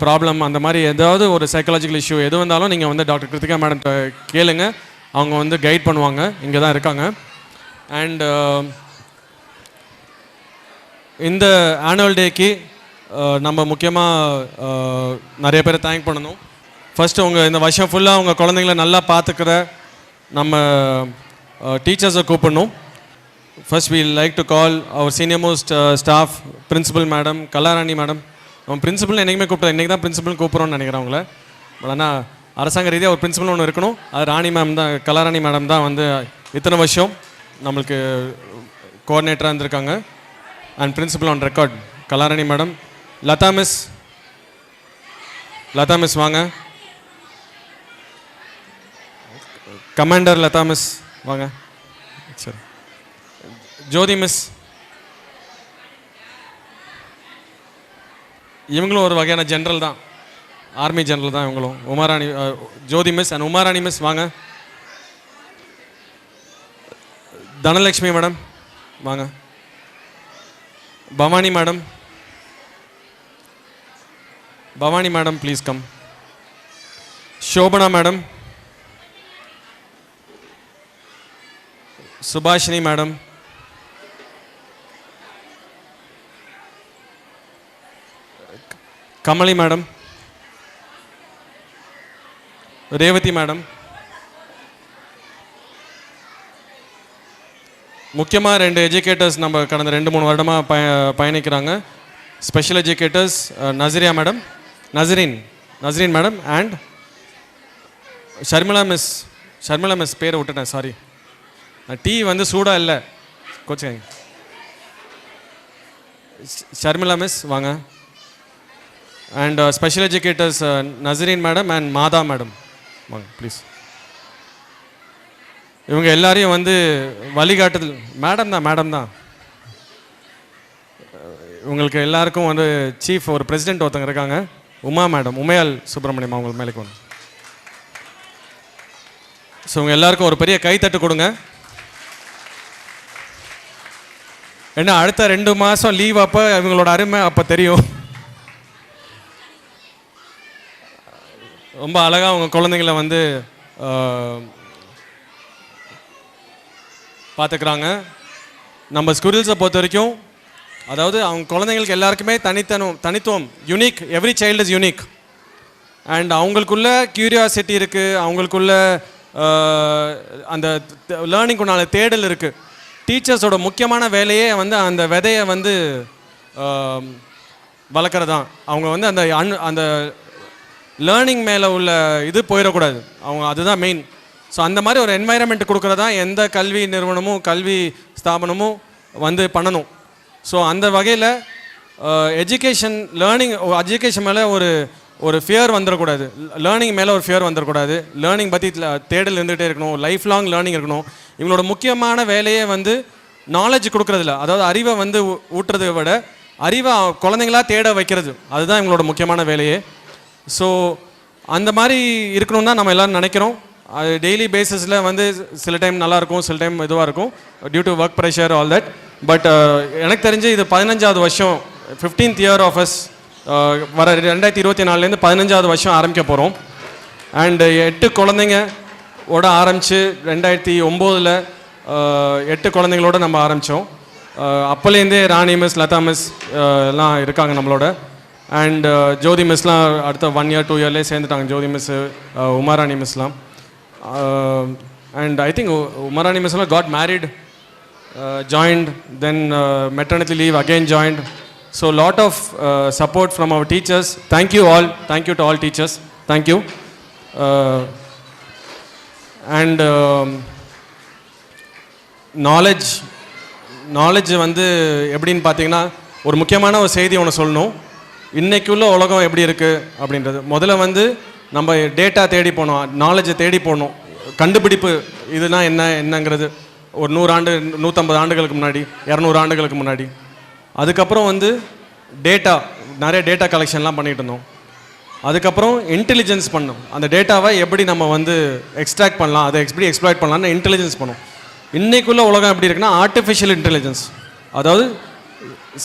ப்ராப்ளம், அந்த மாதிரி ஏதாவது ஒரு சைக்காலஜிக்கல் இஷ்யூ எது வந்தாலும் நீங்கள் வந்து டாக்டர் கிருத்திகா மேடம் கேளுங்க. அவங்க வந்து கைட் பண்ணுவாங்க, இங்கே தான் இருக்காங்க. அண்ட் இந்த ஆனுவல் டேக்கு நம்ம முக்கியமாக நிறைய பேரை தேங்க் பண்ணணும். ஃபஸ்ட்டு இந்த வருஷம் ஃபுல்லாக உங்கள் குழந்தைங்கள நல்லா பார்த்துக்கிற நம்ம டீச்சர்ஸை கூப்பிடணும். First, we like to call our senior most staff, Principal Madam, Kalarani Madam. நம்ம பிரின்சிபல் என்றைக்குமே கூப்பிட்டோம், இன்றைக்கி தான் பிரின்சிபல் கூப்பிட்றோன்னு நினைக்கிறேன் அவங்கள. பட் ஆனால் அரசாங்க ரீதியாக ஒரு பிரின்சிபல் ஒன்று இருக்கணும். அது ராணி மேம் தான், கலாராணி மேடம் தான் வந்து இத்தனை வருஷம் நம்மளுக்கு கோஆர்டினேட்டராக இருந்திருக்காங்க. And principal on record Kalarani madam. Latha miss வாங்க. கமாண்டர் லதா மிஸ் வாங்க. சரி, ஜோதி மிஸ், இவங்களும் ஒரு வகையான ஜென்ரல் தான், ஆர்மி ஜென்ரல் தான் இவங்களும். Umarani, Jyothi miss and Umarani miss வாங்க. தனலக்ஷ்மி மேடம் வாங்க. Bhavani madam please come. Shobana madam, Subhashini madam, Kamali madam, Revathi madam. முக்கியமாக 2 எஜுகேட்டர்ஸ் நம்ம கடந்த 2-3 வருடமாக பயணிக்கிறாங்க. Special educators Nasreen madam and Sharmila miss பேரை விட்டுட்டேன், சாரி. டீ வந்து சூடாக இல்லை, கோச்சிங். ஷர்மிளா மிஸ் வாங்க. And special educators Nasreen madam and Matha madam வாங்க ப்ளீஸ். இவங்க எல்லாரையும் வந்து வழிகாட்டுதல் மேடம் தான். இவங்களுக்கு எல்லாருக்கும் வந்து சீஃப் ஒரு பிரசிடென்ட் ஒருத்தங்க இருக்காங்க, உமா மேடம், உமையால் சுப்பிரமணியம், அவங்களுக்கு மேலே கொண்டு. ஸோ இவங்க எல்லாருக்கும் ஒரு பெரிய கைத்தட்டு கொடுங்க. ஏன்னா அடுத்த 2 மாதம் லீவ் அப்போ இவங்களோட அருமை அப்போ தெரியும். ரொம்ப அழகாக அவங்க குழந்தைங்கள வந்து பார்த்துக்கிறாங்க. நம்ம ஸ்கூல்ஸை பொறுத்த வரைக்கும் அதாவது அவங்க குழந்தைங்களுக்கு எல்லாருக்குமே தனித்துவம், unique, every child is unique. And அவங்களுக்குள்ள க்யூரியாசிட்டி இருக்குது, அவங்களுக்குள்ள அந்த லேர்னிங் உண்டான தேடல் இருக்குது. டீச்சர்ஸோட முக்கியமான வேலையே வந்து அந்த விதையை வந்து வளர்க்குறது தான். அவங்க வந்து அந்த லேர்னிங் மேலே உள்ள இது போயிடக்கூடாது, அவங்க அதுதான் மெயின். ஸோ அந்த மாதிரி ஒரு என்வாயரன்மெண்ட் கொடுக்குறதா எந்த கல்வி நிறுவனமும் கல்வி ஸ்தாபனமும் வந்து பண்ணணும். ஸோ அந்த வகையில் எஜுகேஷன் மேலே ஒரு ஃபியர் வந்துடக்கூடாது, லேர்னிங் மேலே ஒரு ஃபியர் வந்துடக்கூடாது. லேர்னிங் பற்றி தேடல் இருந்துகிட்டே இருக்கணும், லைஃப் லாங் லேர்னிங் இருக்கணும். இவங்களோட முக்கியமான வேலையே வந்து நாலேஜ் கொடுக்குறதில்ல, அதாவது அறிவை வந்து ஊட்டுறதை விட அறிவை குழந்தைங்களாக தேட வைக்கிறது, அதுதான் இவங்களோட முக்கியமான வேலையே. ஸோ அந்த மாதிரி இருக்கணும்னு தான் நம்ம எல்லோரும் நினைக்கிறோம். அது டெய்லி பேசிஸில் வந்து சில டைம் நல்லாயிருக்கும், சில டைம் இதுவாக இருக்கும், due to work pressure all that. But எனக்கு தெரிஞ்சு இது 15வது வருஷம், 15th year of us. வர 2024 15வது வருஷம் ஆரம்பிக்க போகிறோம். அண்டு 8 குழந்தைங்க ஓட ஆரம்பித்து 2009 8 குழந்தைங்களோட நம்ம ஆரம்பித்தோம். அப்போலேருந்தே ராணி மிஸ், லதா மிஸ் எல்லாம் இருக்காங்க நம்மளோட. அண்ட் ஜோதி மிஸ்லாம் அடுத்த 1 year 2 yearலேயே சேர்ந்துட்டாங்க. ஜோதி மிஸ்ஸு, உமாராணி மிஸ்லாம். அண்ட் ஐ திங்க் உமாராணி மிஸ்லாம் got married, joined, then maternity leave, again joined. So lot of support from our teachers. Thank you all. Thank you to all teachers. Thank you. And knowledge வந்து எப்படின்னு பார்த்தீங்கன்னா ஒரு முக்கியமான ஒரு செய்தி ஒன்று சொல்லணும். இன்றைக்குள்ள உலகம் எப்படி இருக்குது அப்படின்றது முதல்ல வந்து நம்ம டேட்டா தேடி போனோம், நாலேஜை தேடி போனோம், கண்டுபிடிப்பு இதுனா என்னங்கிறது ஒரு 100 ஆண்டு 150 ஆண்டுகளுக்கு முன்னாடி, 200 ஆண்டுகளுக்கு முன்னாடி. அதுக்கப்புறம் வந்து நிறைய டேட்டா கலெக்ஷன்லாம் பண்ணிகிட்டு இருந்தோம். அதுக்கப்புறம் இன்டெலிஜென்ஸ் பண்ணோம், அந்த டேட்டாவை எப்படி நம்ம வந்து எக்ஸ்ட்ராக்ட் பண்ணலாம், அதை எப்படி எக்ஸ்ப்ளாய்ட் பண்ணலாம்னு இன்டெலிஜென்ஸ் பண்ணோம். இன்றைக்குள்ள உலகம் எப்படி இருக்குன்னா ஆர்டிஃபிஷியல் இன்டெலிஜென்ஸ், அதாவது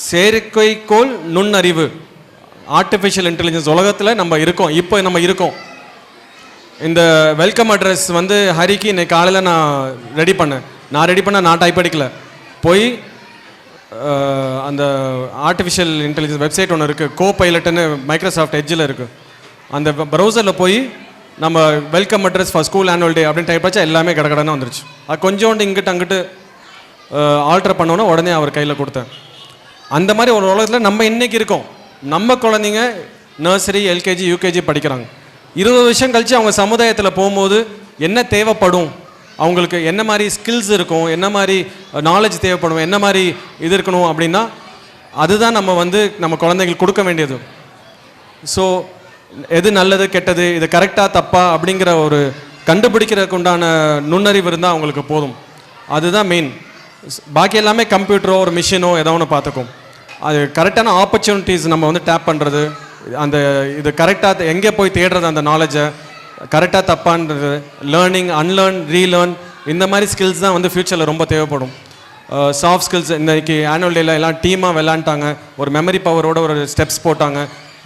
செயற்கைக்கோள் நுண்ணறிவு, ஆர்டிஃபிஷியல் இன்டெலிஜென்ஸ் உலகத்தில் இப்போ நம்ம இருக்கோம். இந்த வெல்கம் அட்ரஸ் வந்து ஹரிக்கு இன்னைக்கு காலையில் நான் ரெடி பண்ணேன். நான் டைப் அடிக்கல, போய் அந்த ஆர்டிஃபிஷியல் இன்டெலிஜென்ஸ் வெப்சைட் ஒன்று இருக்குது, கோ பைலட்டுன்னு மைக்ரோசாஃப்ட் எட்ஜில் இருக்குது. அந்த ப்ரௌசரில் போய் நம்ம welcome address for school annual day அப்படின்னு டைப் வச்சா எல்லாமே கடகடன்னு வந்துருச்சு. அது கொஞ்சோண்டு அங்கிட்டு ஆல்ட்ரு பண்ணோன்னா உடனே அவர் கையில் கொடுத்தேன். அந்த மாதிரி ஒரு உலகத்தில் நம்ம இன்றைக்கி இருக்கோம். நம்ம குழந்தைங்க நர்சரி, எல்கேஜி, யூகேஜி படிக்கிறாங்க. 20 வருஷம் கழித்து அவங்க சமுதாயத்தில் போகும்போது என்ன தேவைப்படும், அவங்களுக்கு என்ன மாதிரி ஸ்கில்ஸ் இருக்கும், என்ன மாதிரி நாலேஜ் தேவைப்படும், என்ன மாதிரி இது இருக்கணும் அப்படின்னா அதுதான் நம்ம குழந்தைங்களுக்கு கொடுக்க வேண்டியது. ஸோ எது நல்லது கெட்டது, இது கரெக்டாக தப்பா அப்படிங்கிற ஒரு கண்டுபிடிக்கிறதுக்கு உண்டான நுண்ணறிவு இருந்தால் அவங்களுக்கு போதும். அதுதான் மெயின். பாக்கி எல்லாமே கம்ப்யூட்டரோ ஒரு மிஷினோ ஏதோ ஒன்று பார்த்துக்கும். அது கரெக்டான ஆப்பர்ச்சுனிட்டிஸ் நம்ம வந்து டேப் பண்ணுறது, அந்த இது கரெக்டாக எங்கே போய் தேடுறது, அந்த நாலேஜை கரெக்டாக தப்பான்றது, லேர்னிங், அன்லேர்ன், ரீலேர்ன், இந்த மாதிரி ஸ்கில்ஸ் தான் வந்து ஃப்யூச்சரில் ரொம்ப தேவைப்படும். சாஃப்ட் ஸ்கில்ஸ், இன்றைக்கி ஆனுவல் டேயில் எல்லாம் டீமாக விளாண்டாங்க, ஒரு மெமரி பவரோட ஒரு ஸ்டெப்ஸ் போட்டாங்க.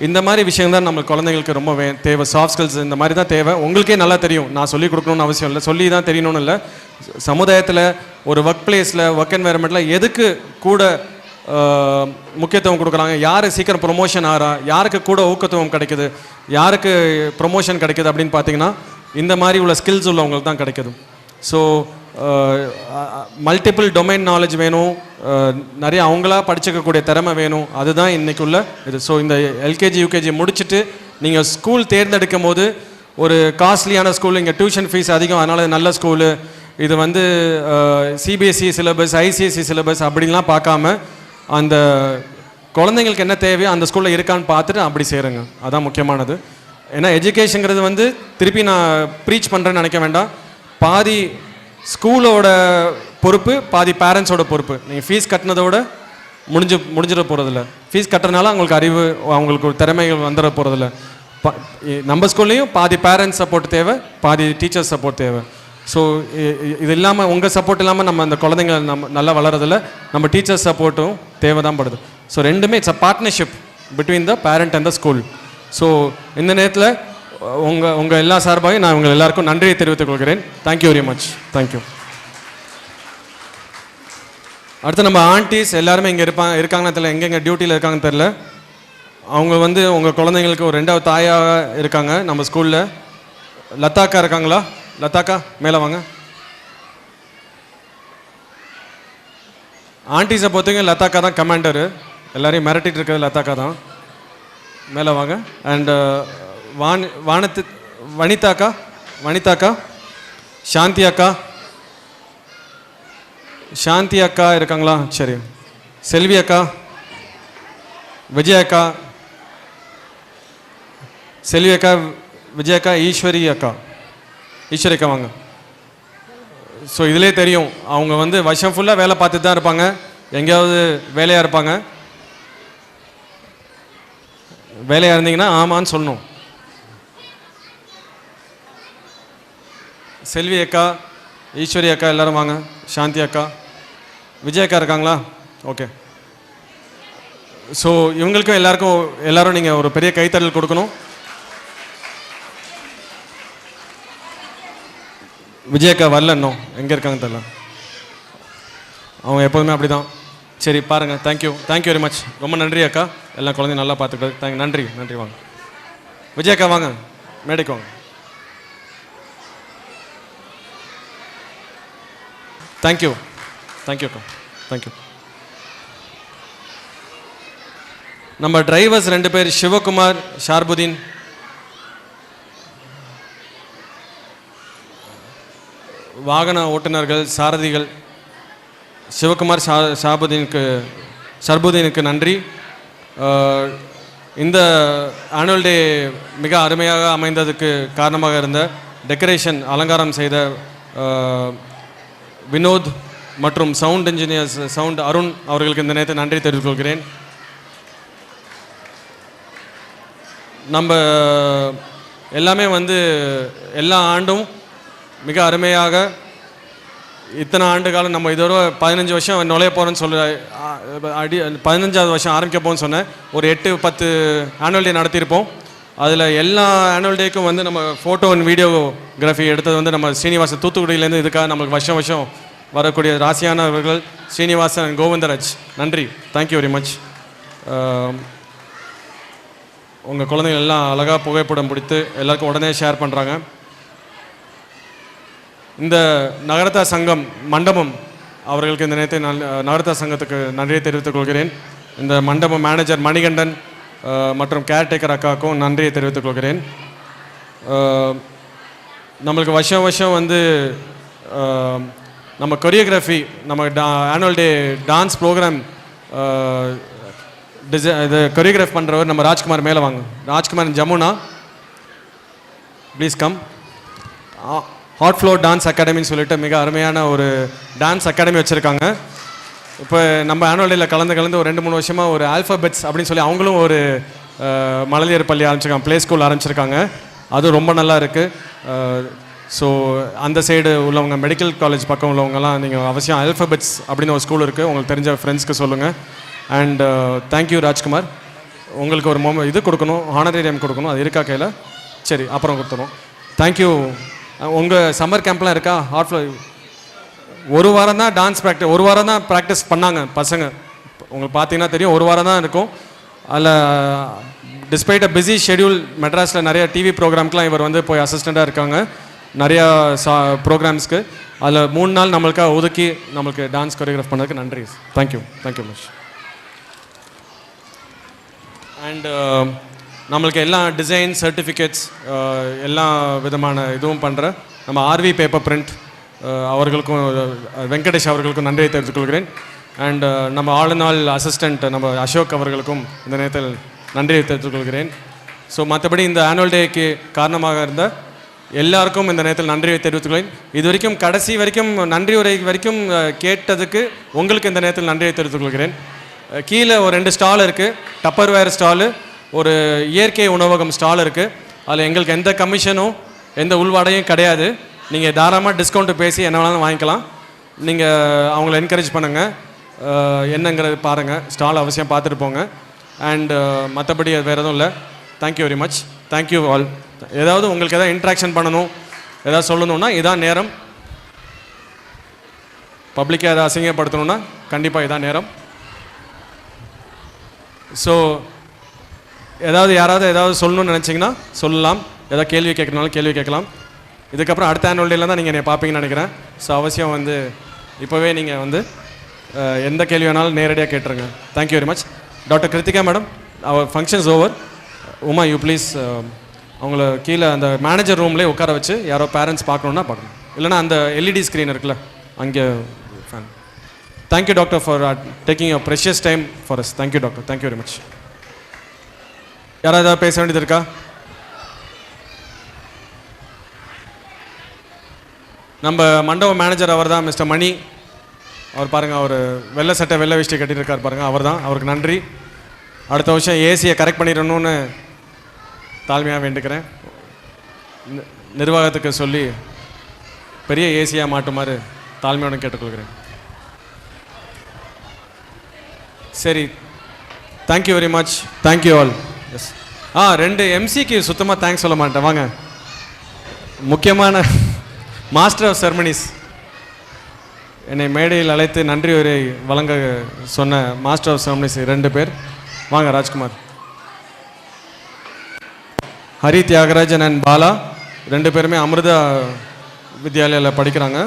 இந்த மாதிரி விஷயம் தான் நம்ம குழந்தைங்களுக்கு ரொம்ப தேவை. சாஃப்ட் ஸ்கில்ஸ் இந்த மாதிரி தான் தேவை. உங்களுக்கே நல்லா தெரியும், நான் சொல்லிக் கொடுக்கணும்னு அவசியம் இல்லை, சொல்லி தான் தெரியணும்னு இல்லை. சமுதாயத்தில் ஒரு ஒர்க் பிளேஸில், ஒர்க் என்வைரன்மெண்ட்டில் எதுக்கு கூட முக்கியத்துவம் கொடுக்குறாங்க, யார் சீக்கிரம் ப்ரொமோஷன் ஆகிறா, யாருக்கு கூட ஊக்கத்துவம் கிடைக்குது, யாருக்கு ப்ரொமோஷன் கிடைக்குது அப்படின்னு பார்த்தீங்கன்னா இந்த மாதிரி உள்ள ஸ்கில்ஸ் உள்ளவங்களுக்கு தான் கிடைக்குது. ஸோ மல்டிபிள் டொமைன் நாலேஜ் வேணும், நிறைய அவங்களா படிச்சுக்கக்கூடிய திறமை வேணும், அதுதான் இன்றைக்குள்ள இது. ஸோ இந்த எல்கேஜி யூகேஜி முடிச்சுட்டு நீங்கள் ஸ்கூல் தேர்ந்தெடுக்கும் போது ஒரு காஸ்ட்லியான ஸ்கூல், இங்கே டியூஷன் ஃபீஸ் அதிகம், அதனால் நல்ல ஸ்கூலு, இது வந்து சிபிஎஸ்சி சிலபஸ் ஐசிஎஸ்சி சிலபஸ் அப்படின்லாம் பார்க்காம அந்த குழந்தைங்களுக்கு என்ன தேவையோ அந்த ஸ்கூலில் இருக்கான்னு பார்த்துட்டு அப்படி சேருங்க. அதான் முக்கியமானது. ஏன்னா எஜுகேஷனுங்கிறது வந்து திருப்பி நான் ப்ரீச் பண்ணுறேன்னு நினைக்க வேண்டாம். பாதி ஸ்கூலோட பொறுப்பு, பாதி பேரண்ட்ஸோட பொறுப்பு. நீங்கள் ஃபீஸ் கட்டினதோட முடிஞ்சிட போகிறதில்ல. ஃபீஸ் கட்டுறதுனால அவங்களுக்கு அறிவு, அவங்களுக்கு ஒரு திறமைகள் வந்துட போகிறதில்ல. நம்ம ஸ்கூல்லையும் பாதி பேரண்ட்ஸ் சப்போர்ட் தேவை, பாதி டீச்சர்ஸ் சப்போர்ட் தேவை. ஸோ இது இல்லாமல் உங்கள் சப்போர்ட் இல்லாமல் நம்ம அந்த குழந்தைங்க நம்ம நல்லா வளரதில்ல. நம்ம டீச்சர்ஸ் சப்போர்ட்டும் தேவை தான் படுது. ஸோ ரெண்டுமே it's a partnership between the parent and the school. So இந்த நேரத்தில் உங்கள் எல்லா சார்பாகவும் நான் உங்கள் எல்லாருக்கும் நன்றியை தெரிவித்துக் கொள்கிறேன். Thank you very much. தேங்க்யூ. அடுத்து நம்ம ஆண்டிஸ் எல்லாருமே இங்கே இருக்காங்கன்னு தெரியல, எங்கெங்கே டியூட்டியில் இருக்காங்கன்னு தெரில. அவங்க வந்து உங்கள் குழந்தைங்களுக்கு ஒரு 2வது தாயாக இருக்காங்க நம்ம ஸ்கூலில். லதாக்கா இருக்காங்களா? லதாக்கா மேலே வாங்க. ஆண்டிஸை பொறுத்தவரைக்கும் லதாக்கா தான் கமாண்டரு. எல்லாரையும் மிரட்டிட்டு இருக்கிறது லதாக்கா தான். மேலே வாங்க. அண்டு வனிதாக்கா, சாந்தி அக்கா இருக்காங்களா? சரி. செல்வி அக்கா, விஜய் அக்கா, ஈஸ்வரி அக்கா வாங்க. ஸோ இதிலே தெரியும் அவங்க வந்து வருஷம் ஃபுல்லாக வேலை பார்த்துட்டு தான் இருப்பாங்க, எங்கேயாவது வேலையாக இருப்பாங்க. வேலையாக இருந்தீங்கன்னா ஆமான்னு சொல்லணும். செல்வி அக்கா, ஈஸ்வரி அக்கா எல்லோரும் வாங்க. சாந்தி அக்கா, விஜய் அக்கா இருக்காங்களா? ஓகே. ஸோ இவங்களுக்கும் எல்லாரும் நீங்கள் ஒரு பெரிய கைத்தறல் கொடுக்கணும். விஜய் அக்கா வரல இன்னும், எங்கே இருக்காங்க தெரியல. அவங்க எப்போதுமே அப்படி தான். சரி பாருங்கள். Thank you very much. ரொம்ப நன்றி அக்கா, எல்லா குழந்தையும் நல்லா பார்த்துக்கிட்டது. நன்றி. வாங்க விஜய் அக்கா, வாங்க மேடைக்கு வாங்க. தேங்க்யூ அக்கா. தேங்க்யூ. நம்ம டிரைவர்ஸ் 2 பேர், சிவகுமார், ஷார்புதீன். வாகன ஓட்டுநர்கள், சாரதிகள் சிவகுமார், ஷர்புதீனுக்கு நன்றி. இந்த ஆனுவல் டே மிக அருமையாக அமைந்ததுக்கு காரணமாக இருந்த டெக்கரேஷன் அலங்காரம் செய்த வினோத் மற்றும் சவுண்ட் இன்ஜினியர்ஸ் சவுண்ட் அருண் அவர்களுக்கு இந்த நேரத்தை நன்றி தெரிவித்துக் கொள்கிறேன். நம்ம எல்லாமே வந்து எல்லா ஆண்டும் மிக அருமையாக இத்தனை ஆண்டு காலம் நம்ம இதோட 15 வருஷம் நுழைய போகிறோன்னு 15வது வருஷம் ஆரம்பிக்க போகணும்னு சொன்னேன். ஒரு 8-10 ஆனுவல் டே நடத்தியிருப்போம். அதில் எல்லா ஆனுவல் டேக்கும் வந்து நம்ம ஃபோட்டோ அண்ட் வீடியோகிராஃபி எடுத்தது வந்து நம்ம ஸ்ரீனிவாசன் தூத்துக்குடியிலேருந்து. இதுக்காக நம்மளுக்கு வருஷம் வரக்கூடிய ராசியானவர்கள் ஸ்ரீனிவாசன், கோவிந்தராஜ், நன்றி. Thank you very much. உங்கள் குழந்தைகள் எல்லாம் அழகாக புகைப்படம் பிடித்து எல்லாருக்கும் உடனே ஷேர் பண்ணுறாங்க. இந்த நகரத்தா சங்கம் மண்டபம் அவர்களுக்கு இந்த நேரத்தை நகரத்தா சங்கத்துக்கு நன்றியை தெரிவித்துக் கொள்கிறேன். இந்த மண்டபம் மேனேஜர் மணிகண்டன் மற்றும் கேர்டேக்கர் அக்காவுக்கும் நன்றியை தெரிவித்துக் கொள்கிறேன். நம்மளுக்கு வருஷம் வந்து நம்ம கொரியோகிராஃபி, நம்ம ஆனுவல் டே டான்ஸ் ப்ரோக்ராம் இது கொரியோகிராஃப் பண்ணுறவர் நம்ம ராஜ்குமார். மேலே வாங்க. Rajkumar, Jamuna please come. Hot floor dance அகாடமின்னு சொல்லிட்டு மிக அருமையான ஒரு டான்ஸ் அகாடமி வச்சுருக்காங்க. இப்போ நம்ம ஆனுவல் டேயில் கலந்து ஒரு 2-3 வருஷமாக ஒரு ஆல்ஃபபெட்ஸ் அப்படின்னு சொல்லி அவங்களும் ஒரு மழலையர் பள்ளி ஆரம்பிச்சிருக்காங்க, ப்ளே ஸ்கூல் ஆரம்பிச்சிருக்காங்க. அதுவும் ரொம்ப நல்லா இருக்குது. ஸோ அந்த சைடு உள்ளவங்க, மெடிக்கல் காலேஜ் பக்கம் உள்ளவங்கலாம் நீங்கள் அவசியம் ஆல்ஃபபெட்ஸ் அப்படின்னு ஒரு ஸ்கூல் இருக்குது, உங்களுக்கு தெரிஞ்ச ஃப்ரெண்ட்ஸ்க்கு சொல்லுங்கள். And thank you Rajkumar. உங்களுக்கு ஒரு இது கொடுக்கணும், ஹானரேரியம் கொடுக்கணும். அது இருக்கா கையில்? சரி, அப்புறம் கொடுத்துரும். தேங்க்யூ. உங்கள் சம்மர் கேம்ப்லாம் இருக்கா? ஹாட் ஃப்ளோ ஒரு வாரம் தான் ப்ராக்டிஸ் பண்ணாங்க பசங்க. உங்களுக்கு பார்த்தீங்கன்னா தெரியும், ஒரு வாரம் தான் இருக்கும். அதில் டிஸ்பைட் அ பிஸி ஷெடியூல், மெட்ராஸில் நிறைய டிவி ப்ரோக்ராம்க்கெலாம் இவர் வந்து போய் அசிஸ்டண்ட்டாக இருக்காங்க நிறையா ப்ரோக்ராம்ஸ்க்கு. அதில் 3 நாள் நம்மளுக்காக ஒதுக்கி நம்மளுக்கு டான்ஸ் கொரியோகிராஃப் பண்ணதுக்கு நன்றி. Thank you much. அண்ட் நம்மளுக்கு எல்லா டிசைன் சர்டிஃபிகேட்ஸ் எல்லா விதமான இதுவும் பண்ணுற நம்ம ஆர்வி பேப்பர் பிரிண்ட் அவர்களுக்கும் வெங்கடேஷ் அவர்களுக்கும் நன்றியை தெரிவித்துக் கொள்கிறேன். அண்ட் நம்ம ஆளுநாள் அசிஸ்டண்ட் நம்ம அசோக் அவர்களுக்கும் இந்த நேரத்தில் நன்றியை தெரிவித்துக் கொள்கிறேன். ஸோ மற்றபடி இந்த ஆனுவல் டேக்கு காரணமாக இருந்த எல்லாருக்கும் இந்த நேரத்தில் நன்றியை தெரிவித்துக்கிறேன். இது வரைக்கும் கடைசி வரைக்கும் நன்றி உரை வரைக்கும் கேட்டதுக்கு உங்களுக்கு இந்த நேரத்தில் நன்றியை தெரிவித்துக் கொள்கிறேன். கீழே ஒரு 2 ஸ்டால் இருக்குது, டப்பர்வேர் ஸ்டாலு, ஒரு இயற்கை உணவகம் ஸ்டால் இருக்குது. அதில் எங்களுக்கு எந்த கமிஷனும் எந்த உள்வாடையும் கிடையாது. நீங்கள் தாராளமாக டிஸ்கவுண்ட்டு பேசி என்ன வேணாலும் வாங்கிக்கலாம். நீங்கள் அவங்கள என்கரேஜ் பண்ணுங்கள், என்னங்கிறது பாருங்கள், ஸ்டால் அவசியம் பார்த்துட்டு போங்க. அண்டு மற்றபடி வேறு எதுவும் இல்லை. Thank you very much. Thank you all. ஏதாவது உங்களுக்கு எதாவது இன்ட்ராக்ஷன் பண்ணணும், ஏதாவது சொல்லணுன்னா இதான் நேரம். பப்ளிக்காக எதாவது அசிங்கப்படுத்தணுன்னா கண்டிப்பாக இதான் நேரம். ஸோ யாராவது ஏதாவது சொல்லணும்னு நினச்சிங்கன்னா சொல்லலாம். ஏதாவது கேள்வி கேட்கணுனாலும் கேள்வி கேட்கலாம். இதுக்கப்புறம் அடுத்த ஆனுவல் டேல தான் நீங்கள் என்னை பார்ப்பீங்கன்னு நினைக்கிறேன். ஸோ அவசியம் இப்போவே நீங்கள் எந்த கேள்வி வேணாலும் நேரடியாக கேட்டுருங்க. Thank you very much. Doctor Krithika madam, அவர் functions over. Uma you please அவங்கள கீழே அந்த மேனேஜர் ரூம்லேயே உட்கார வச்சு யாரோ பேரண்ட்ஸ் பார்க்கணுன்னா பார்க்கணும், இல்லைனா அந்த எல்இடி ஸ்க்ரீன் இருக்குல்ல அங்கே fan. Thank you doctor for taking your precious time for us. Thank you doctor. Thank you very much. யாராவது ஏதாவது பேச வேண்டியது இருக்கா? நம்ம மண்டப மேனேஜர் அவர் தான், மிஸ்டர் மணி. அவர் பாருங்கள், அவர் வெள்ளை சட்டை வெள்ளை வேஷ்டி கட்டியிருக்கார் பாருங்கள், அவர் தான். அவருக்கு நன்றி. அடுத்த வருஷம் ஏசியை கரெக்ட் பண்ணிடணும்னு தாழ்மையாக வேண்டுக்கிறேன். நிர்வாகத்துக்கு சொல்லி பெரிய ஏசியாக மாட்டுமாறு தாழ்மையோடு கேட்டுக்கொள்கிறேன். சரி, thank you very much. Thank you all. Yes. 2 எம்சிக்கு சுத்தமாக தேங்க்ஸ் சொல்ல மாட்டேன். வாங்க, முக்கியமான மாஸ்டர் ஆஃப் செரமனிஸ் என்னை மேடையில் அழைத்து நன்றி உரை வழங்க சொன்ன மாஸ்டர் ஆஃப் செரமனிஸ் 2 பேர். வாங்க, ராஜ்குமார், ஹரி தியாகராஜன் அண்ட் பாலா 2 பேருமே அமிர்தா வித்யாலயாவில் படிக்கிறாங்க.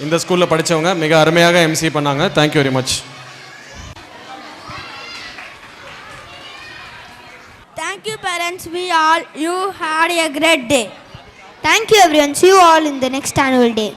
இந்த ஸ்கூலில் படித்தவங்க, மிக அருமையாக எம்சி பண்ணாங்க. Thank you very much. Thank you parents, you had a great day. Thank you everyone. See you all in the next annual day.